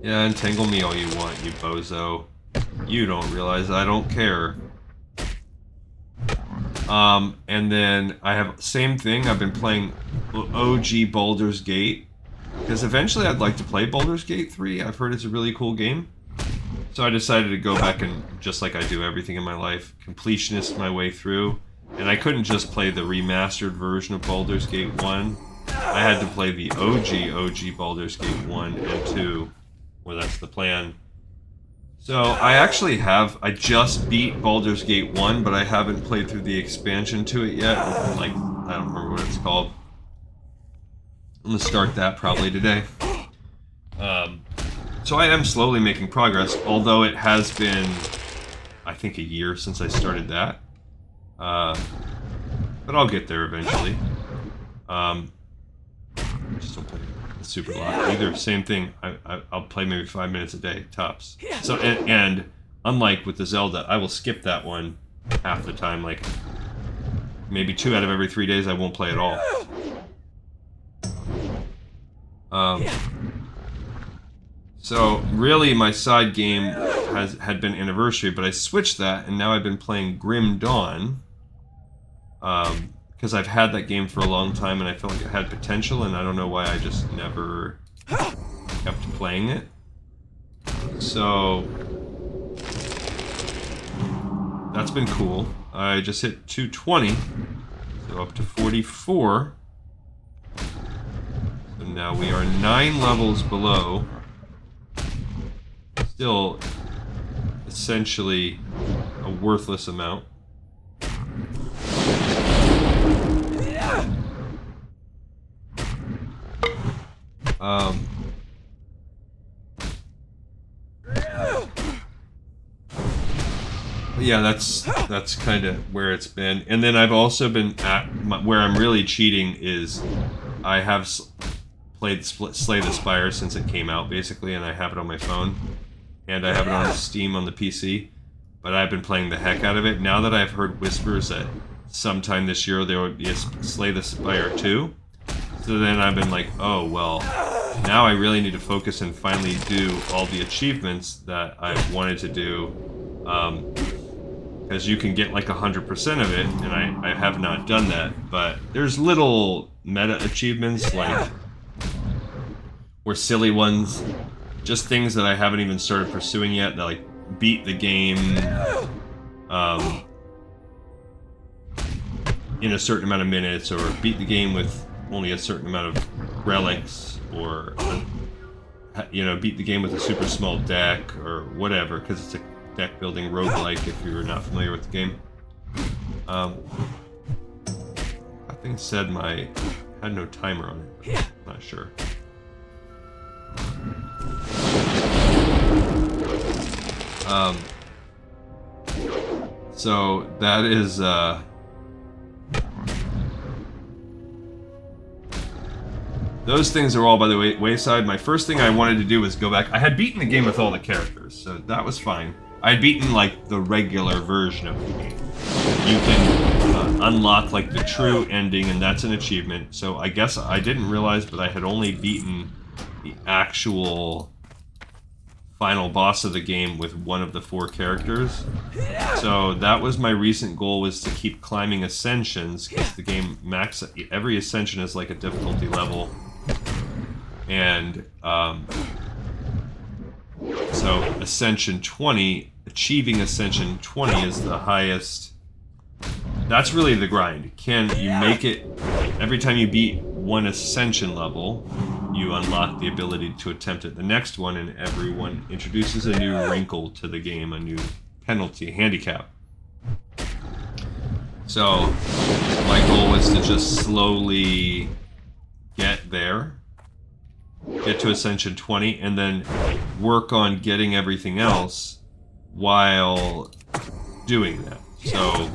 Speaker 1: Yeah, entangle me all you want, you bozo. You don't realize I don't care. And then I have same thing. I've been playing OG Baldur's Gate because eventually I'd like to play Baldur's Gate 3. I've heard it's a really cool game. So I decided to go back and, just like I do everything in my life, completionist my way through. And I couldn't just play the remastered version of Baldur's Gate 1. I had to play the OG Baldur's Gate 1 and 2, well, that's the plan. So I actually I just beat Baldur's Gate 1, but I haven't played through the expansion to it yet. Like, I don't remember what it's called. I'm gonna start that probably today. So I am slowly making progress, although it has been, I think, a year since I started that. But I'll get there eventually. Just don't play the super lot either. Same thing. I'll play maybe 5 minutes a day tops. So and unlike with the Zelda, I will skip that one half the time. Like maybe 2 out of every 3 days, I won't play at all. So really, my side game had been Anniversary, but I switched that, and now I've been playing Grim Dawn. Because I've had that game for a long time, and I felt like it had potential, and I don't know why I just never kept playing it. So that's been cool. I just hit 220, so up to 44. So now we are 9 levels below. Still, essentially, a worthless amount. Yeah, that's kind of where it's been. And then I've also been at where I'm really cheating is I have played Slay the Spire since it came out, basically, and I have it on my phone. And I have it on Steam on the PC. But I've been playing the heck out of it. Now that I've heard whispers that sometime this year there would be a Slay the Spire 2. So then I've been like, oh, well, now I really need to focus and finally do all the achievements that I've wanted to do. Because you can get like 100% of it, and I have not done that. But there's little meta achievements, like, or silly ones, just things that I haven't even started pursuing yet, that like beat the game in a certain amount of minutes, or beat the game with only a certain amount of relics, or you know, beat the game with a super small deck, or whatever, because it's a deck building roguelike if you're not familiar with the game. That thing said had no timer on it, but I'm not sure. So that is those things are all by the wayside. My first thing I wanted to do was go back. I had beaten the game with all the characters, so that was fine. I had beaten like the regular version of the game. You can unlock like the true ending, and that's an achievement. So I guess I didn't realize, but I had only beaten the actual final boss of the game with one of the 4 characters. So that was my recent goal, was to keep climbing ascensions, because the game every ascension is like a difficulty level. And so Ascension 20, achieving Ascension 20 is the highest. That's really the grind. Can you make it every time you beat one ascension level? You unlock the ability to attempt it the next one, and everyone introduces a new wrinkle to the game, a new penalty, handicap. So my goal was to just slowly get there, get to Ascension 20, and then work on getting everything else while doing that. So,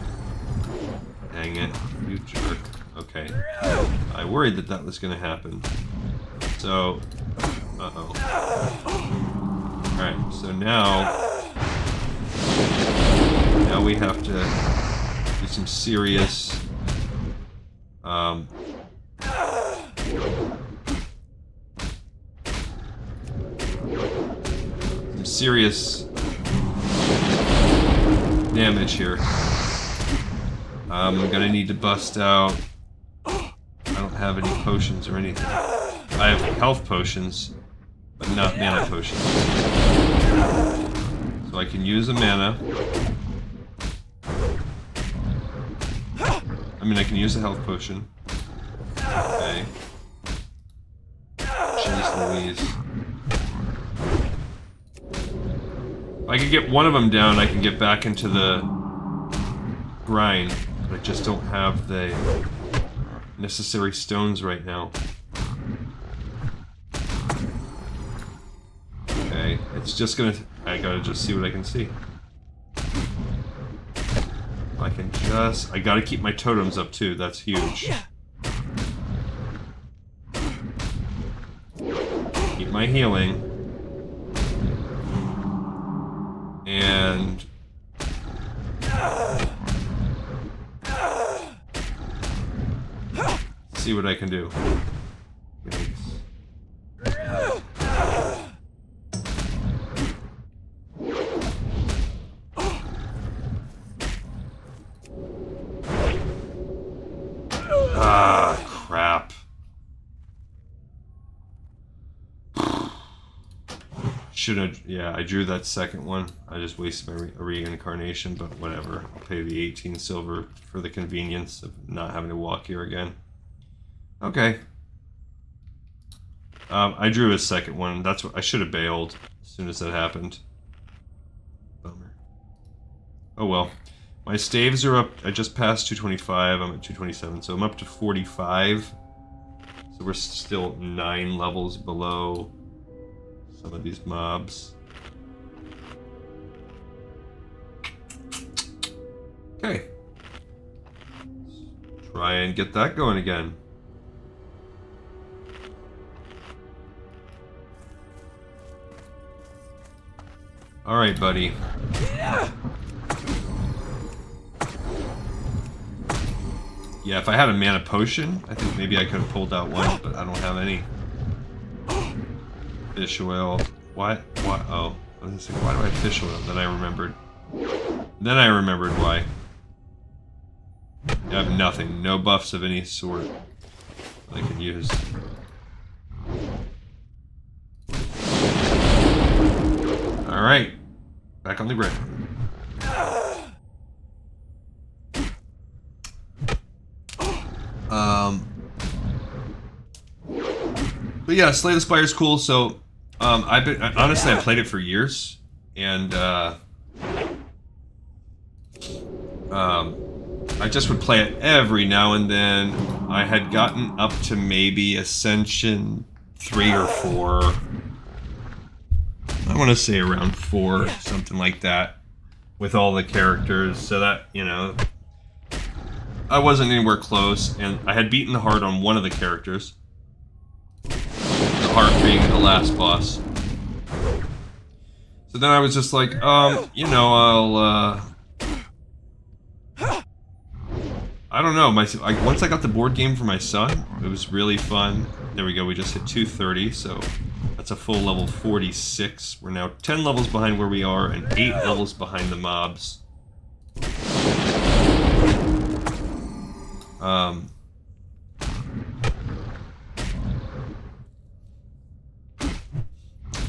Speaker 1: dang it, you jerk. Okay, I worried that was going to happen. So, Alright, so now we have to do some serious damage here. I'm gonna need to bust out. I don't have any potions or anything. I have health potions, but not mana potions. So I can use a mana. I mean, I can use a health potion. Okay. Jeez Louise. If I could get one of them down, I can get back into the grind. But I just don't have the necessary stones right now. Okay, it's just gonna... I gotta just see what I can see. I can just... I gotta keep my totems up too, that's huge. Keep my healing. And... see what I can do. Ah, crap. Should have... yeah, I drew that second one. I just wasted my reincarnation, but whatever. I'll pay the 18 silver for the convenience of not having to walk here again. Okay. I drew a second one. That's what I should have bailed as soon as that happened. Bummer. Oh well. My staves are up. I just passed 225. I'm at 227, so I'm up to 45. So we're still 9 levels below some of these mobs. Okay. Let's try and get that going again. Alright, buddy. Yeah, if I had a mana potion, I think maybe I could have pulled out one, but I don't have any. Fish oil. What? What? Oh. I was gonna say, why do I have fish oil? Then I remembered. Then I remembered why. I have nothing. No buffs of any sort that I can use. Alright. Back on the ground. But yeah, Slay the Spire is cool. So, honestly, I played it for years, and I just would play it every now and then. I had gotten up to maybe Ascension 3 or 4. I want to say around 4, something like that, with all the characters. So that, you know, I wasn't anywhere close, and I had beaten the heart on one of the characters. The heart being the last boss. So then I was just like, you know, I don't know. Once I got the board game for my son, it was really fun. There we go. We just hit 230, so that's a full level 46. We're now 10 levels behind where we are and 8 levels behind the mobs.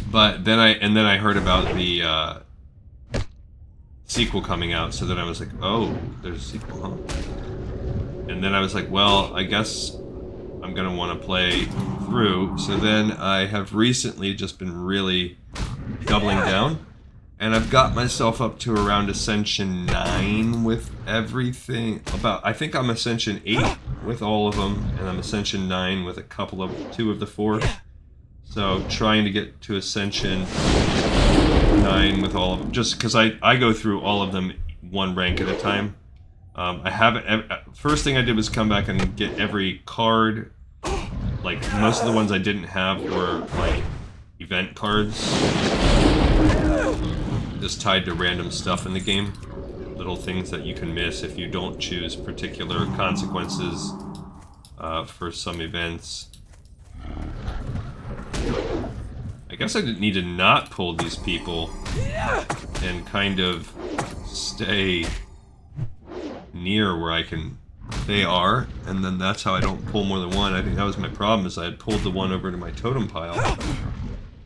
Speaker 1: But then I heard about the sequel coming out, so then I was like, oh, there's a sequel, huh? And then I was like, well, I guess I'm gonna want to play through. So then I have recently just been really doubling down, and I've got myself up to around Ascension 9 with everything. I think I'm Ascension 8 with all of them, and I'm Ascension 9 with two of the 4. So trying to get to Ascension 9 with all of them, just because I go through all of them one rank at a time. I haven't. First thing I did was come back and get every card. Like most of the ones I didn't have were like event cards, just tied to random stuff in the game. Little things that you can miss if you don't choose particular consequences for some events. I guess I didn't need to not pull these people and kind of stay near where they are, and then that's how I don't pull more than one. I think that was my problem, is I had pulled the one over to my totem pile.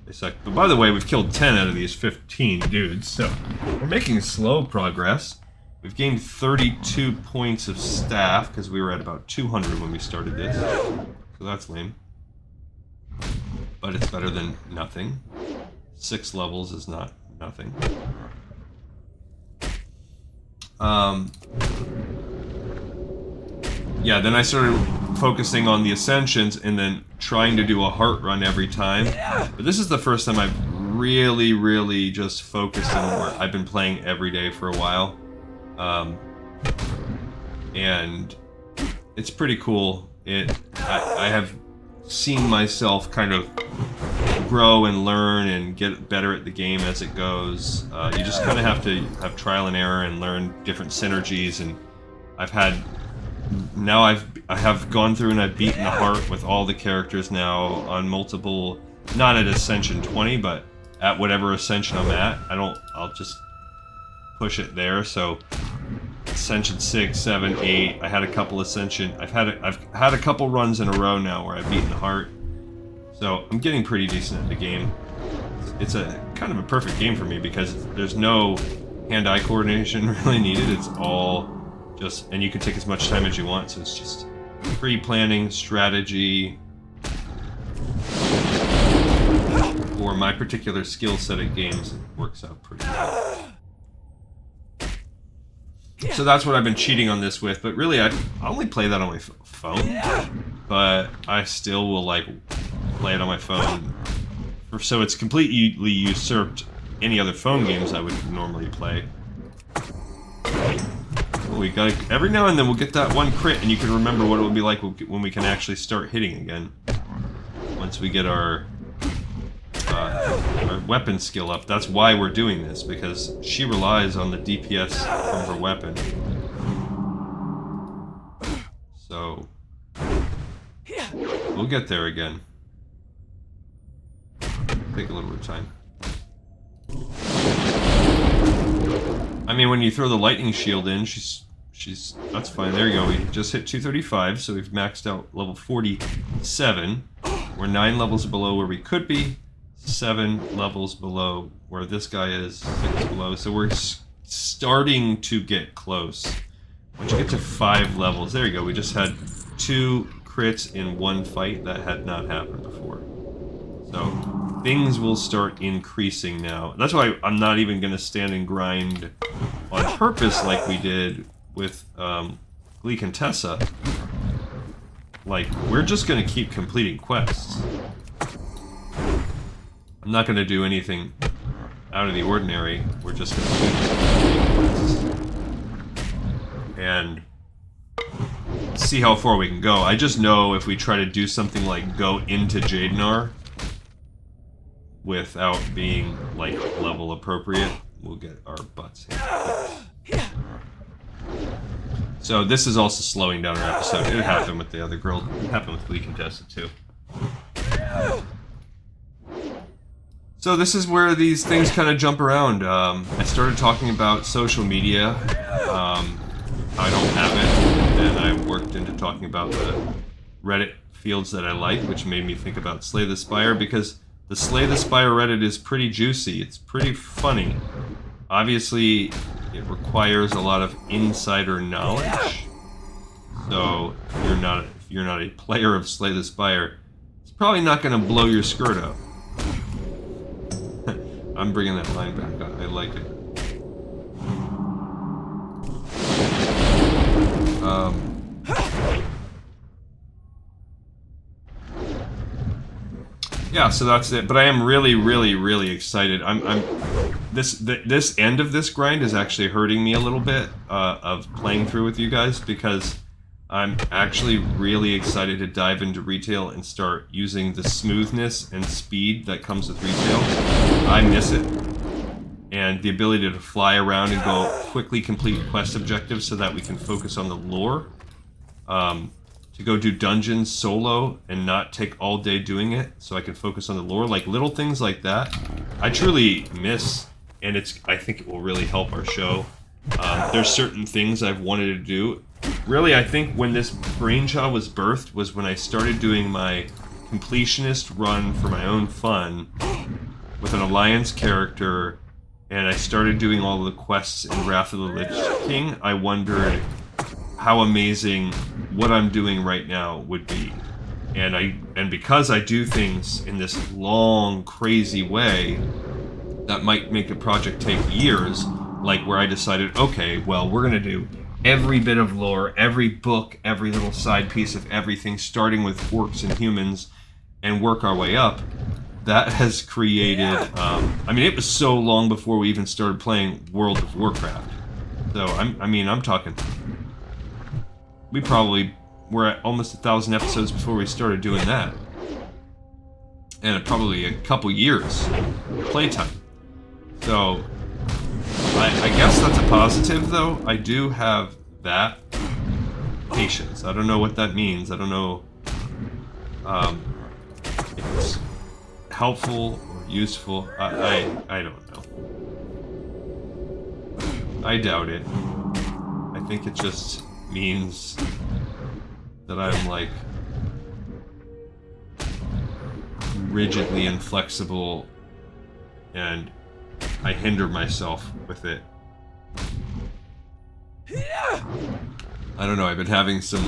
Speaker 1: But by the way, we've killed 10 out of these 15 dudes, so we're making slow progress. We've gained 32 points of staff, because we were at about 200 when we started this. So that's lame. But it's better than nothing. 6 levels is not nothing. Yeah, then I started focusing on the Ascensions and then trying to do a heart run every time. But this is the first time I've really just focused on where I've been playing every day for a while. And it's pretty cool. I have seen myself kind of grow and learn and get better at the game as it goes. You just kind of have to have trial and error and learn different synergies, and I have gone through and I've beaten the heart with all the characters now on multiple, not at Ascension 20, but at whatever Ascension I'm at. I'll just push it there. So Ascension 6, 7, 8. I had a couple Ascension. I've had a couple runs in a row now where I've beaten the heart. So I'm getting pretty decent at the game. It's a kind of a perfect game for me because there's no hand-eye coordination really needed. It's all just, and you can take as much time as you want, so it's just pre-planning, strategy. For my particular skill set at games, it works out pretty well. So that's what I've been cheating on this with, but really I only play that on my phone. But I still will like play it on my phone. So it's completely usurped any other phone games I would normally play. We got every now and then we'll get that one crit, and you can remember what it would be like when we can actually start hitting again. Once we get our weapon skill up. That's why we're doing this, because she relies on the DPS from her weapon. So we'll get there again. Take a little bit of time. I mean, when you throw the lightning shield in, that's fine. There you go. We just hit 235, so we've maxed out level 47. We're 9 levels below where we could be, 7 levels below where this guy is, 6 below. So we're starting to get close. Once you get to 5 levels, there you go. We just had 2 crits in one fight. That had not happened before. So things will start increasing now. That's why I'm not even going to stand and grind on purpose like we did with Gleek and Tessa. Like, we're just going to keep completing quests. I'm not going to do anything out of the ordinary. We're just going to keep completing quests. And see how far we can go. I just know if we try to do something like go into Jadenar without being, like, level appropriate, we'll get our butts hit. So this is also slowing down our episode. It happened with the other girl. It happened with Glee Contested too. So this is where these things kind of jump around. I started talking about social media. I don't have it. And then I worked into talking about the Reddit fields that I like, which made me think about Slay the Spire, because the Slay the Spire Reddit is pretty juicy. It's pretty funny. Obviously, it requires a lot of insider knowledge. So, if you're not a player of Slay the Spire, it's probably not going to blow your skirt up. I'm bringing that line back up. I like it. Yeah, so that's it. But I am really excited. This end of this grind is actually hurting me a little bit of playing through with you guys, because I'm actually really excited to dive into retail and start using the smoothness and speed that comes with retail. I miss it. And the ability to fly around and go quickly complete quest objectives so that we can focus on the lore. To go do dungeons solo and not take all day doing it so I can focus on the lore. Like little things like that, I truly miss, and I think it will really help our show. There's certain things I've wanted to do. Really, I think when this brainchild was birthed was when I started doing my completionist run for my own fun with an Alliance character, and I started doing all the quests in Wrath of the Lich King. I wondered how amazing what I'm doing right now would be. And because I do things in this long, crazy way that might make a project take years, like where I decided, okay, well, we're gonna do every bit of lore, every book, every little side piece of everything, starting with orcs and humans, and work our way up. That has created, I mean, it was so long before we even started playing World of Warcraft. So, I'm talking, we probably were at almost 1,000 episodes before we started doing that. And probably a couple years playtime. So, I guess that's a positive, though. I do have that patience. I don't know what that means. I don't know if it's helpful or useful. I don't know. I doubt it. I think it just means that I'm, like, rigidly inflexible, and I hinder myself with it. I don't know, I've been having some...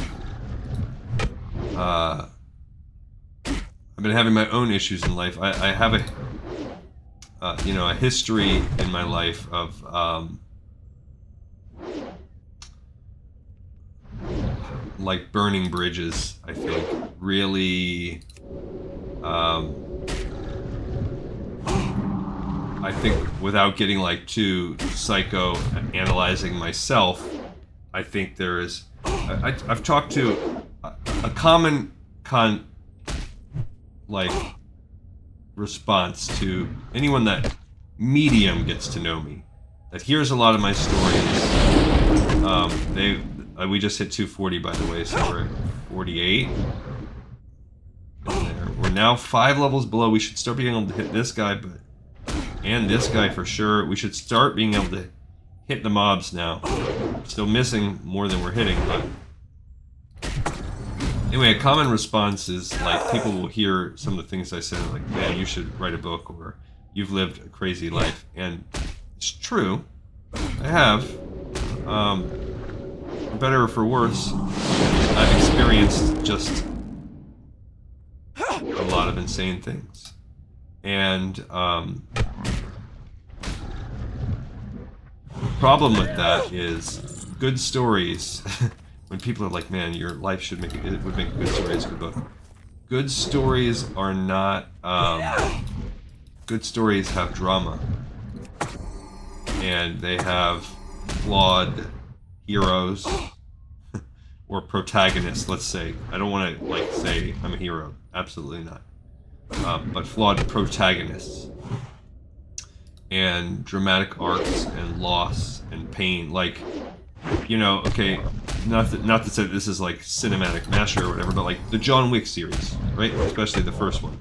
Speaker 1: I've been having my own issues in life. I have a history in my life of, like, burning bridges, I think. Really, I think without getting, like, too psycho analyzing myself, I think there is... I've talked to a common response to anyone that medium gets to know me, that hears a lot of my stories. We just hit 240, by the way, so we're at 48. We're now 5 levels below. We should start being able to hit this guy, and this guy for sure. We should start being able to hit the mobs now. Still missing more than we're hitting, but... Anyway, a common response is, like, people will hear some of the things I say, like, man, you should write a book, or you've lived a crazy life. And it's true. I have. For better or for worse, I've experienced just a lot of insane things. And, the problem with that is good stories... When people are like, man, your life should make it would make a good story as a good book. Good stories are not, good stories have drama. And they have flawed heroes. Or protagonists, let's say. I don't want to, like, say I'm a hero. Absolutely not. But flawed protagonists. And dramatic arcs and loss and pain. Like, you know, okay, not to say this is like cinematic mastery or whatever, but like the John Wick series, right? Especially the first one.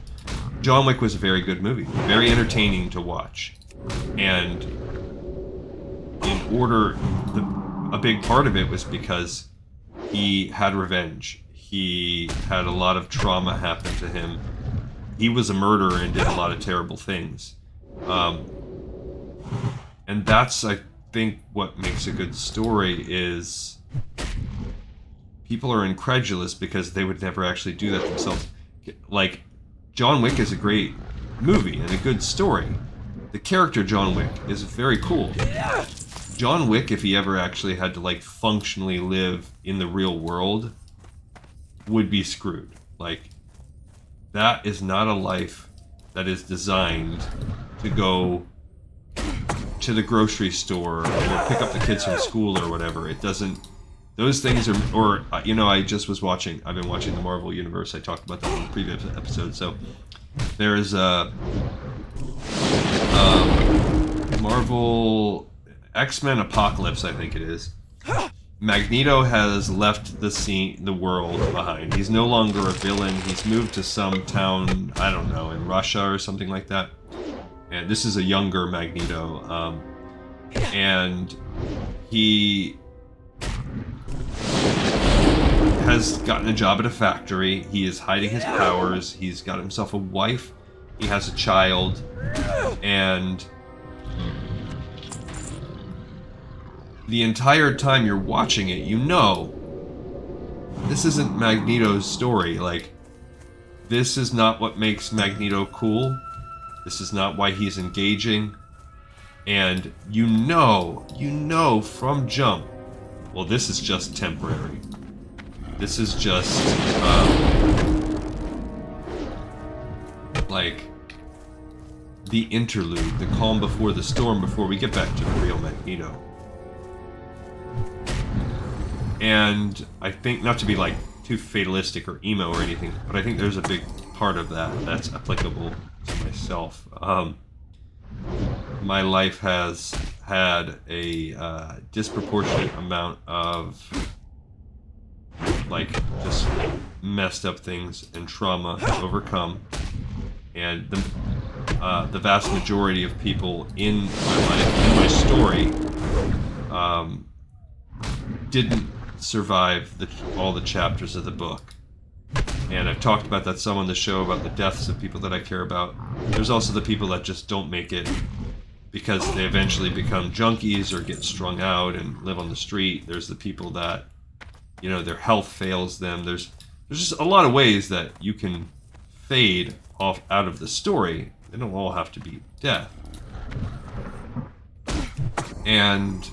Speaker 1: John Wick was a very good movie, very entertaining to watch, and a big part of it was because he had revenge. He had a lot of trauma happen to him. He was a murderer and did a lot of terrible things, and that's, I think, what makes a good story is people are incredulous because they would never actually do that themselves. Like, John Wick is a great movie and a good story. The character John Wick is very cool. John Wick, if he ever actually had to, like, functionally live in the real world, would be screwed. Like, that is not a life that is designed to go to the grocery store or pick up the kids from school or whatever. It doesn't... Those things are... Or, you know, I've been watching the Marvel Universe. I talked about that in the previous episode. So, there's a... Marvel... X-Men Apocalypse, I think it is. Magneto has left the world behind. He's no longer a villain. He's moved to some town, I don't know, in Russia or something like that. And this is a younger Magneto. and he has gotten a job at a factory. He is hiding his powers. He's got himself a wife. He has a child. And the entire time you're watching it, you know this isn't Magneto's story. Like, this is not what makes Magneto cool. This is not why he's engaging. And you know from jump, well, this is just temporary. This is just, like, the interlude, the calm before the storm, before we get back to the real Magneto. And I think, not to be, like, too fatalistic or emo or anything, but I think there's a big part of that that's applicable to myself. My life has had a disproportionate amount of, like, just messed up things and trauma to overcome, and the vast majority of people in my life, in my story, didn't survive all the chapters of the book. And I've talked about that some on the show, about the deaths of people that I care about. There's also the people that just don't make it because they eventually become junkies or get strung out and live on the street. There's the people that, you know, their health fails them. There's just a lot of ways that you can fade off out of the story. They don't all have to be death. And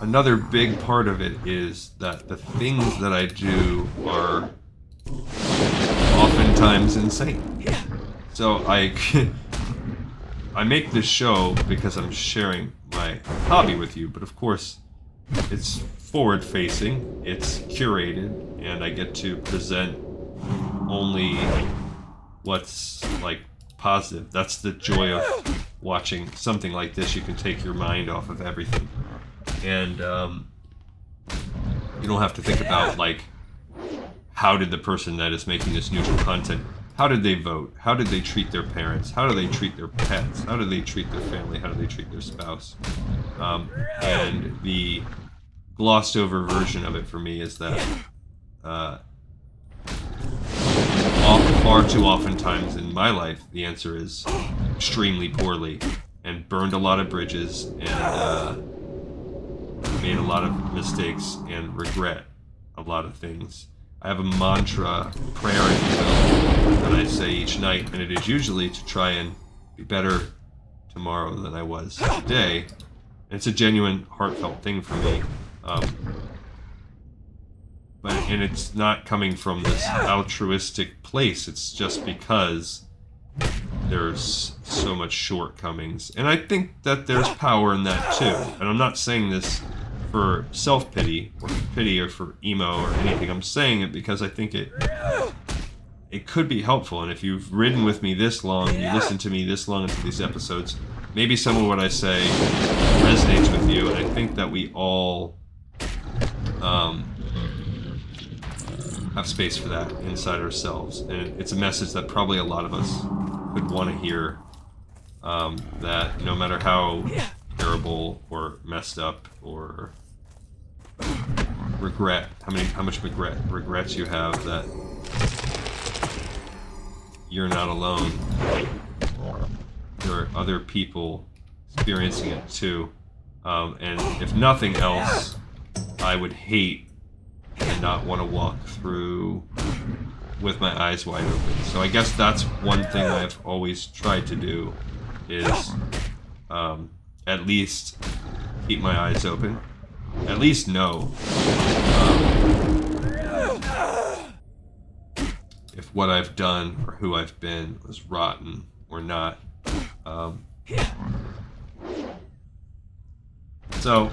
Speaker 1: another big part of it is that the things that I do are oftentimes insane. So I make this show because I'm sharing my hobby with you, but of course it's forward-facing, it's curated, and I get to present only what's, like, positive. That's the joy of watching something like this. You can take your mind off of everything. And you don't have to think about, like, how did the person that is making this neutral content, how did they vote? How did they treat their parents? How do they treat their pets? How do they treat their family? How do they treat their spouse? And the glossed over version of it for me is that far too oftentimes in my life, the answer is extremely poorly, and burned a lot of bridges, and made a lot of mistakes, and regret a lot of things. I have a mantra, prayer if you will, that I say each night, and it is usually to try and be better tomorrow than I was today. And it's a genuine, heartfelt thing for me. And it's not coming from this altruistic place. It's just because there's so much shortcomings. And I think that there's power in that too. And I'm not saying this for self-pity or pity or for emo or anything. I'm saying it because I think it could be helpful. And if you've ridden with me this long, you listen to me this long into these episodes, maybe some of what I say resonates with you. And I think that we all have space for that inside ourselves. And it's a message that probably a lot of us could want to hear, that no matter how terrible or messed up or how much regrets you have, that you're not alone. There are other people experiencing it too. And if nothing else, I would hate and not want to walk through with my eyes wide open. So I guess that's one thing I've always tried to do, is at least keep my eyes open. At least know if what I've done or who I've been was rotten or not. So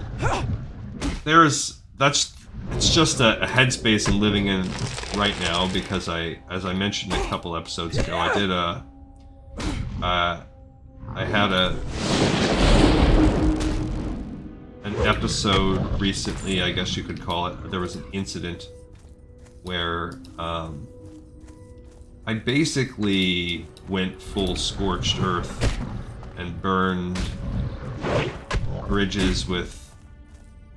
Speaker 1: it's just a headspace I'm living in right now, because as I mentioned a couple episodes ago, I had an episode recently, I guess you could call it. There was an incident where I basically went full scorched earth and burned bridges with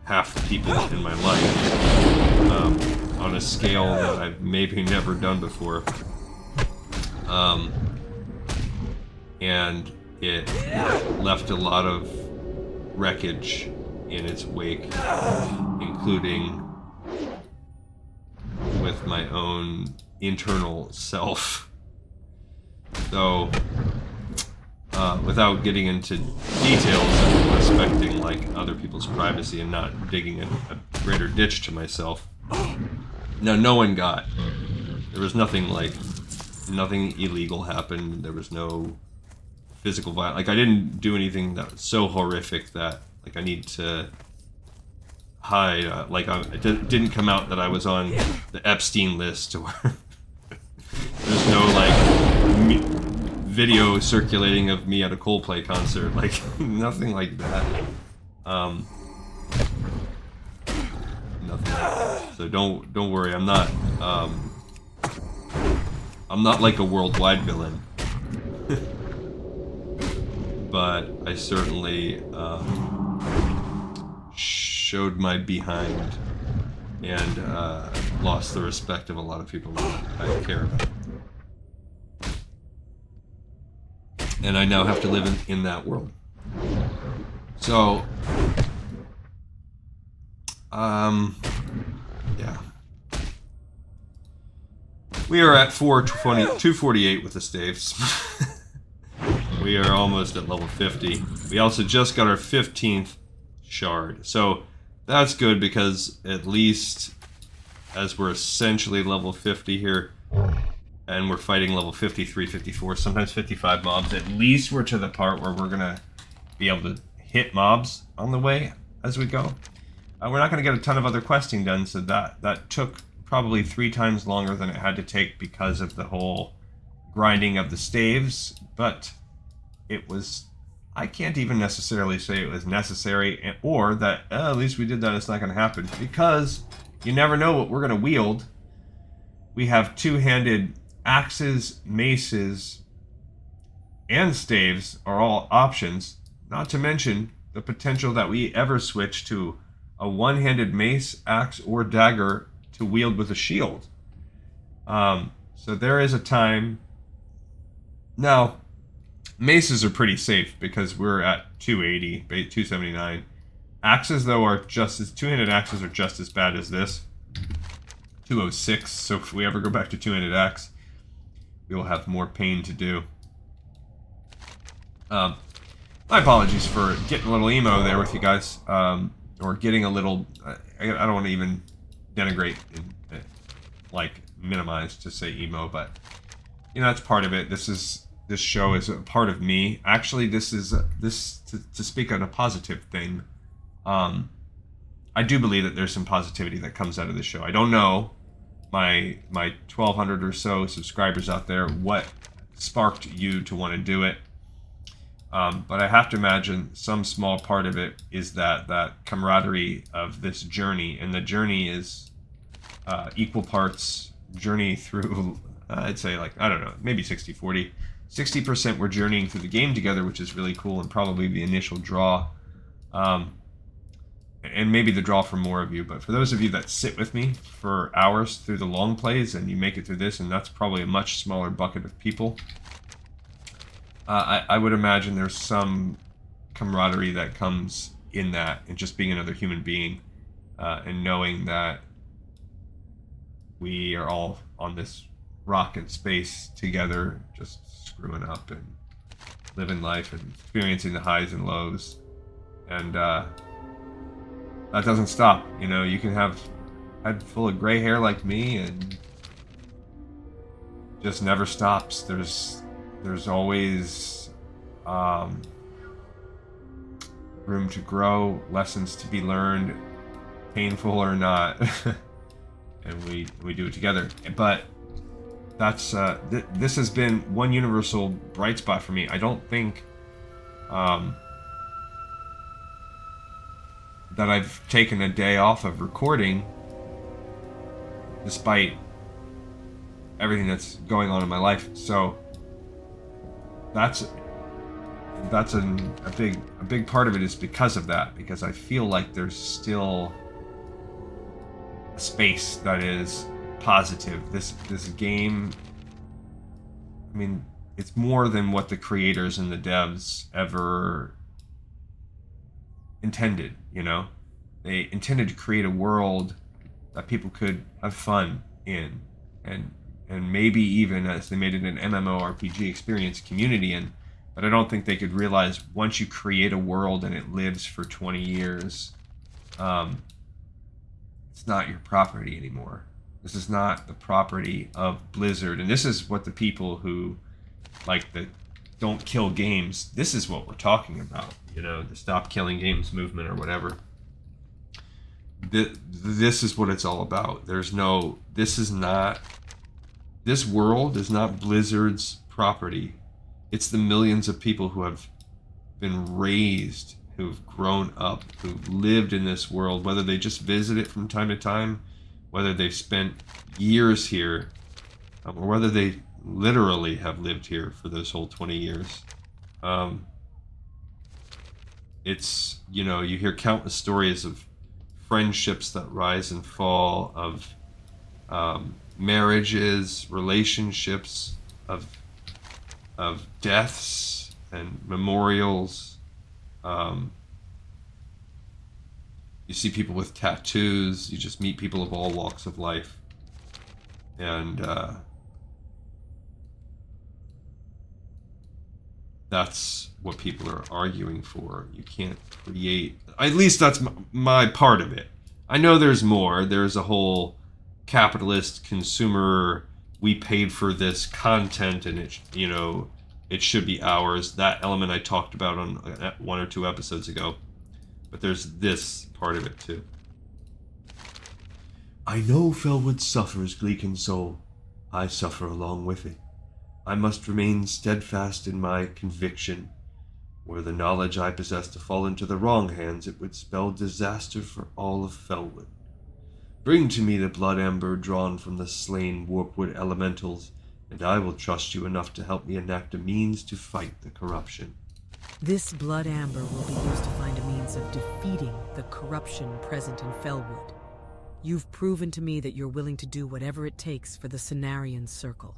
Speaker 1: half the people in my life on a scale that I've maybe never done before. And it left a lot of wreckage in its wake, including with my own internal self. So, without getting into details and respecting like other people's privacy and not digging a greater ditch to myself, no one got. There was nothing illegal happened. There was no physical violence. Like, I didn't do anything that was so horrific that like I need to hide. It didn't come out that I was on the Epstein list, or there's no like video circulating of me at a Coldplay concert. Like nothing like that. Nothing like that. So don't worry. I'm not like a worldwide villain. But I certainly showed my behind and lost the respect of a lot of people that I care about. And I now have to live in that world. So, yeah. We are at 248 with the staves. We are almost at level 50. We also just got our 15th shard. So that's good, because at least as we're essentially level 50 here, and we're fighting level 53, 54, sometimes 55 mobs, at least we're to the part where we're going to be able to hit mobs on the way as we go. We're not going to get a ton of other questing done, so that took probably 3 times longer than it had to take because of the whole grinding of the staves, but it was, I can't even necessarily say it was necessary, or that at least we did that, it's not going to happen, because you never know what we're going to wield. We have two-handed axes, maces, and staves are all options, not to mention the potential that we ever switch to a one-handed mace, axe, or dagger to wield with a shield. So there is a time. Now, maces are pretty safe because we're at 280, 279. Axes, though, are just as... Two-handed axes are just as bad as this. 206, so if we ever go back to two-handed axe, we will have more pain to do. My apologies for getting a little emo there with you guys. Or getting a little... I don't want to even denigrate and, like, minimize to say emo, but, you know, that's part of it. This show is a part of me. Actually, to speak on a positive thing, I do believe that there's some positivity that comes out of this show. I don't know, my 1,200 or so subscribers out there, what sparked you to want to do it. But I have to imagine some small part of it is that camaraderie of this journey. And the journey is equal parts journey through, I'd say, like, I don't know, maybe 60-40. 60% we're journeying through the game together, which is really cool, and probably the initial draw. And maybe the draw for more of you. But for those of you that sit with me for hours through the long plays, and you make it through this, and that's probably a much smaller bucket of people, I would imagine there's some camaraderie that comes in that, and just being another human being, and knowing that we are all on this rock in space together, just screwing up and living life and experiencing the highs and lows. And that doesn't stop. You know, you can have head full of gray hair like me, and just never stops. There's always room to grow, lessons to be learned, painful or not, and we do it together. But that's this has been one universal bright spot for me. I don't think that I've taken a day off of recording, despite everything that's going on in my life. So that's that's a big part of it is because of that, because I feel like there's still a space that is positive. This game, I mean, it's more than what the creators and the devs ever intended, you know? They intended to create a world that people could have fun in, and maybe even, as they made it an MMORPG experience, community in. But I don't think they could realize once you create a world and it lives for 20 years, it's not your property anymore. This is not the property of Blizzard. And this is what the people who, like, the don't kill games, this is what we're talking about. You know, the stop killing games movement or whatever. This is what it's all about. This world is not Blizzard's property. It's the millions of people who have been raised, who've grown up, who've lived in this world, whether they just visit it from time to time, whether they've spent years here, or whether they literally have lived here for those whole 20 years. It's, you know, you hear countless stories of friendships that rise and fall, of marriages, relationships, of deaths and memorials. You see people with tattoos. You just meet people of all walks of life. And that's what people are arguing for. You can't create... At least that's my part of it. I know there's more. There's a whole capitalist consumer... We paid for this content, and it, you know, it should be ours. That element I talked about on 1 or 2 episodes ago. But there's this part of it too. I know Felwood suffers, Gleekin soul. I suffer along with it. I must remain steadfast in my conviction. Were the knowledge I possess to fall into the wrong hands, it would spell disaster for all of Felwood. Bring to me the blood amber drawn from the slain Warpwood elementals, and I will trust you enough to help me enact a means to fight the corruption.
Speaker 7: This blood amber will be used to find a means of defeating the corruption present in Felwood. You've proven to me that you're willing to do whatever it takes for the Cenarian Circle.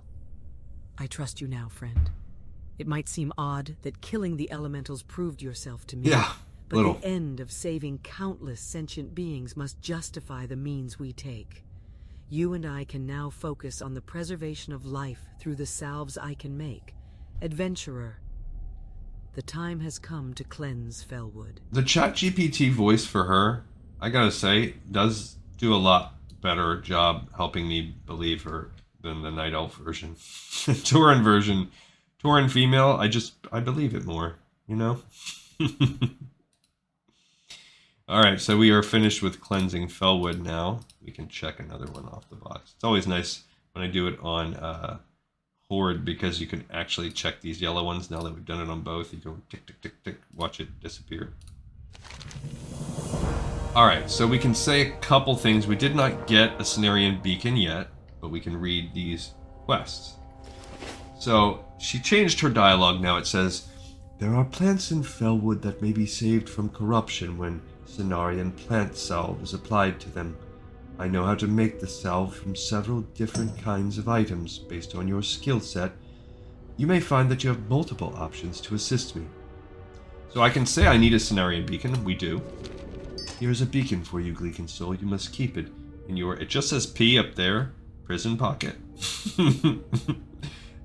Speaker 7: I trust you now, friend. It might seem odd that killing the elementals proved yourself to me.
Speaker 1: Yeah.
Speaker 7: But the end of saving countless sentient beings must justify the means we take. You and I can now focus on the preservation of life through the salves I can make. Adventurer, the time has come to cleanse Felwood. The
Speaker 1: ChatGPT voice for her, I gotta say, does do a lot better job helping me believe her than the Night Elf version. Tauren version, Tauren female, I believe it more, you know? Alright, so we are finished with cleansing Felwood now. We can check another one off the box. It's always nice when I do it on Horde, because you can actually check these yellow ones. Now that we've done it on both, you go tick, tick, tick, tick, watch it disappear. Alright, so we can say a couple things. We did not get a Cenarian beacon yet, but we can read these quests. So, she changed her dialogue now. It says, there are plants in Felwood that may be saved from corruption when Cenarian plant salve is applied to them. I know how to make the salve from several different kinds of items based on your skill set. You may find that you have multiple options to assist me. So I can say I need a Cenarian beacon. We do. Here is a beacon for you, Gleekin soul. You must keep it in your... It just says P up there. Prison pocket.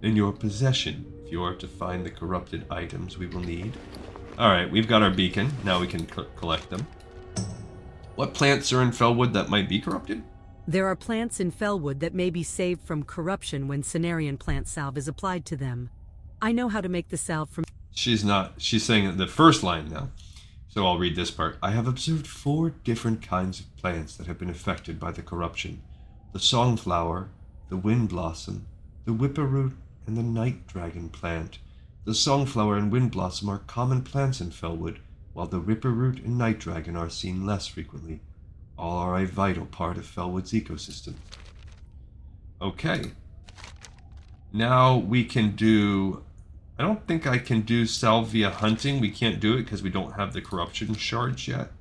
Speaker 1: In your possession, if you are to find the corrupted items we will need. Alright, we've got our beacon. Now we can collect them. What plants are in Felwood that might be corrupted?
Speaker 7: There are plants in Felwood that may be saved from corruption when Cenarian plant salve is applied to them. I know how to make the salve from... She's
Speaker 1: saying the first line now. So I'll read this part. I have observed 4 different kinds of plants that have been affected by the corruption. The songflower, the wind blossom, the whipperroot, and the night dragon plant. The songflower and wind blossom are common plants in Felwood, while the whipperroot and night dragon are seen less frequently. All are a vital part of Felwood's ecosystem. Okay. Now we can do I don't think I can do Salvia hunting. We can't do it because we don't have the corruption shards yet.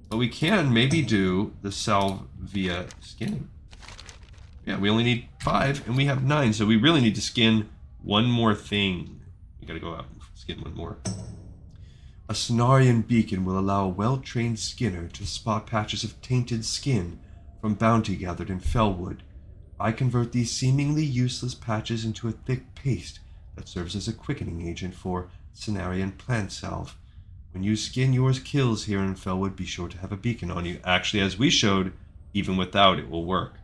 Speaker 1: But we can maybe do the Salvia skinning. Yeah, we only need 5 and we have 9, so we really need to skin one more thing. We gotta go out and skin one more. A Cenarian beacon will allow a well-trained skinner to spot patches of tainted skin from bounty gathered in Felwood. I convert these seemingly useless patches into a thick paste that serves as a quickening agent for Cenarian plant salve. When you skin yours kills here in Felwood, be sure to have a beacon on you. Actually, as we showed, even without it will work.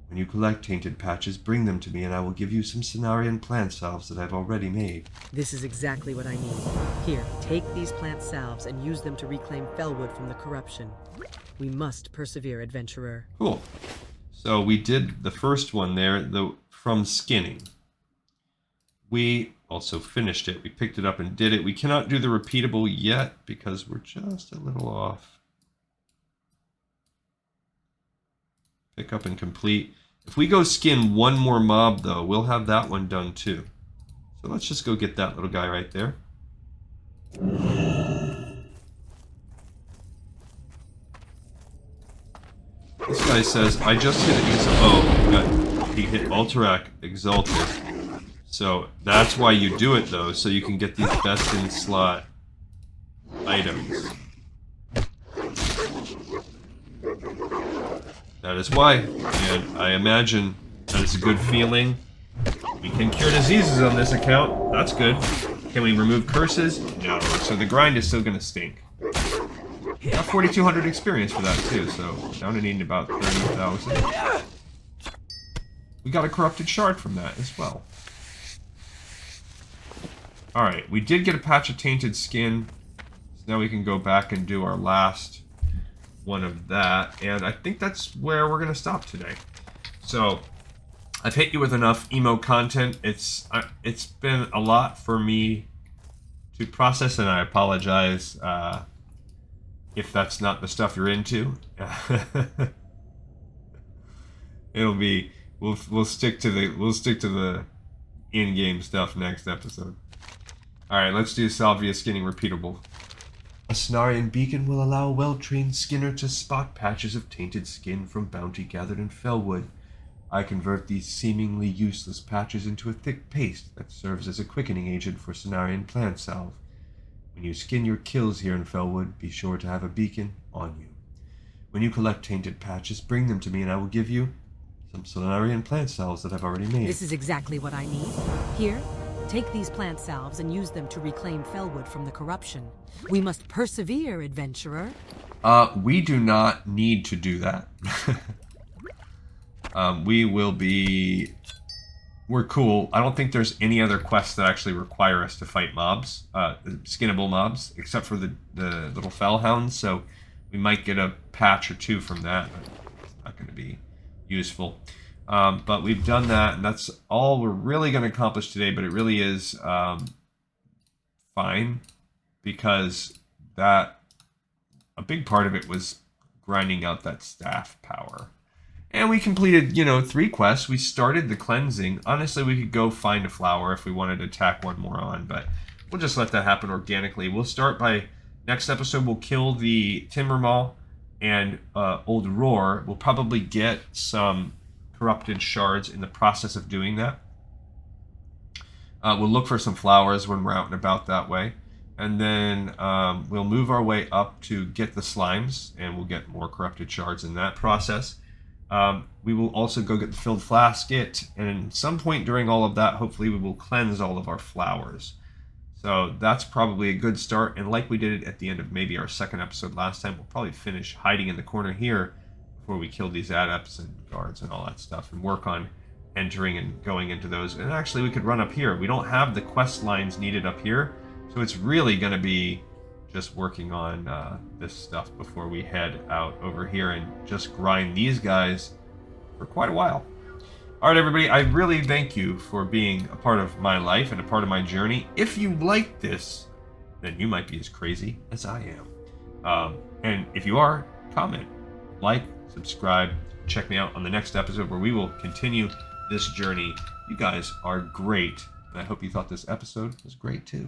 Speaker 1: When you collect tainted patches, bring them to me and I will give you some Cenarian plant salves that I've already made.
Speaker 7: This is exactly what I need. Here, take these plant salves and use them to reclaim Felwood from the corruption. We must persevere, adventurer.
Speaker 1: Cool. So we did the first one there, from skinning. We also finished it. We picked it up and did it. We cannot do the repeatable yet because we're just a little off. Pick up and complete. If we go skin one more mob, though, we'll have that one done too. So let's just go get that little guy right there. This guy says, I just hit he hit Alterac Exalted. So that's why you do it, though, so you can get these best in slot items. That is why, and I imagine that it's a good feeling. We can cure diseases on this account. That's good. Can we remove curses? No. So the grind is still going to stink. Got 4,200 experience for that too, so down to needing about 30,000. We got a corrupted shard from that as well. Alright, we did get a patch of tainted skin. So now we can go back and do our last one of that, and I think that's where we're going to stop today. So I've hit you with enough emo content. It's been a lot for me to process, and I apologize if that's not the stuff you're into. It'll be we'll stick to the in-game stuff next episode. All right, let's do Salvia skinning repeatable. A Cenarian beacon will allow a well-trained skinner to spot patches of tainted skin from bounty gathered in Felwood. I convert these seemingly useless patches into a thick paste that serves as a quickening agent for Cenarian plant salve. When you skin your kills here in Felwood, be sure to have a beacon on you. When you collect tainted patches, bring them to me and I will give you some Cenarian plant salves that I've already made.
Speaker 7: This is exactly what I need. Here, take these plant salves and use them to reclaim Felwood from the corruption. We must persevere, adventurer.
Speaker 1: We do not need to do that. We're cool. I don't think there's any other quests that actually require us to fight mobs, skinnable mobs, except for the little fellhounds, so we might get a patch or two from that, but it's not going to be useful. But we've done that, and that's all we're really going to accomplish today, but it really is fine, because a big part of it was grinding out that staff power. And we completed, 3 quests. We started the cleansing. Honestly, we could go find a flower if we wanted to tack one more on, but we'll just let that happen organically. We'll start by, next episode, we'll kill the Timbermaw and Old Roar. We'll probably get some corrupted shards in the process of doing that. We'll look for some flowers when we're out and about that way. And then we'll move our way up to get the slimes, and we'll get more corrupted shards in that process. We will also go get the filled flasket, and at some point during all of that, hopefully we will cleanse all of our flowers. So that's probably a good start, and like we did at the end of maybe our second episode last time, we'll probably finish hiding in the corner here before we kill these adepts and guards and all that stuff, and work on entering and going into those. And actually we could run up here. We don't have the quest lines needed up here, so it's really going to be just working on this stuff before we head out over here and just grind these guys for quite a while. All right, everybody, I really thank you for being a part of my life and a part of my journey. If you like this, then you might be as crazy as I am. And if you are, comment, like, subscribe, check me out on the next episode where we will continue this journey. You guys are great And I hope you thought this episode was great too.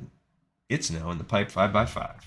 Speaker 1: It's now in the pipe 5x5.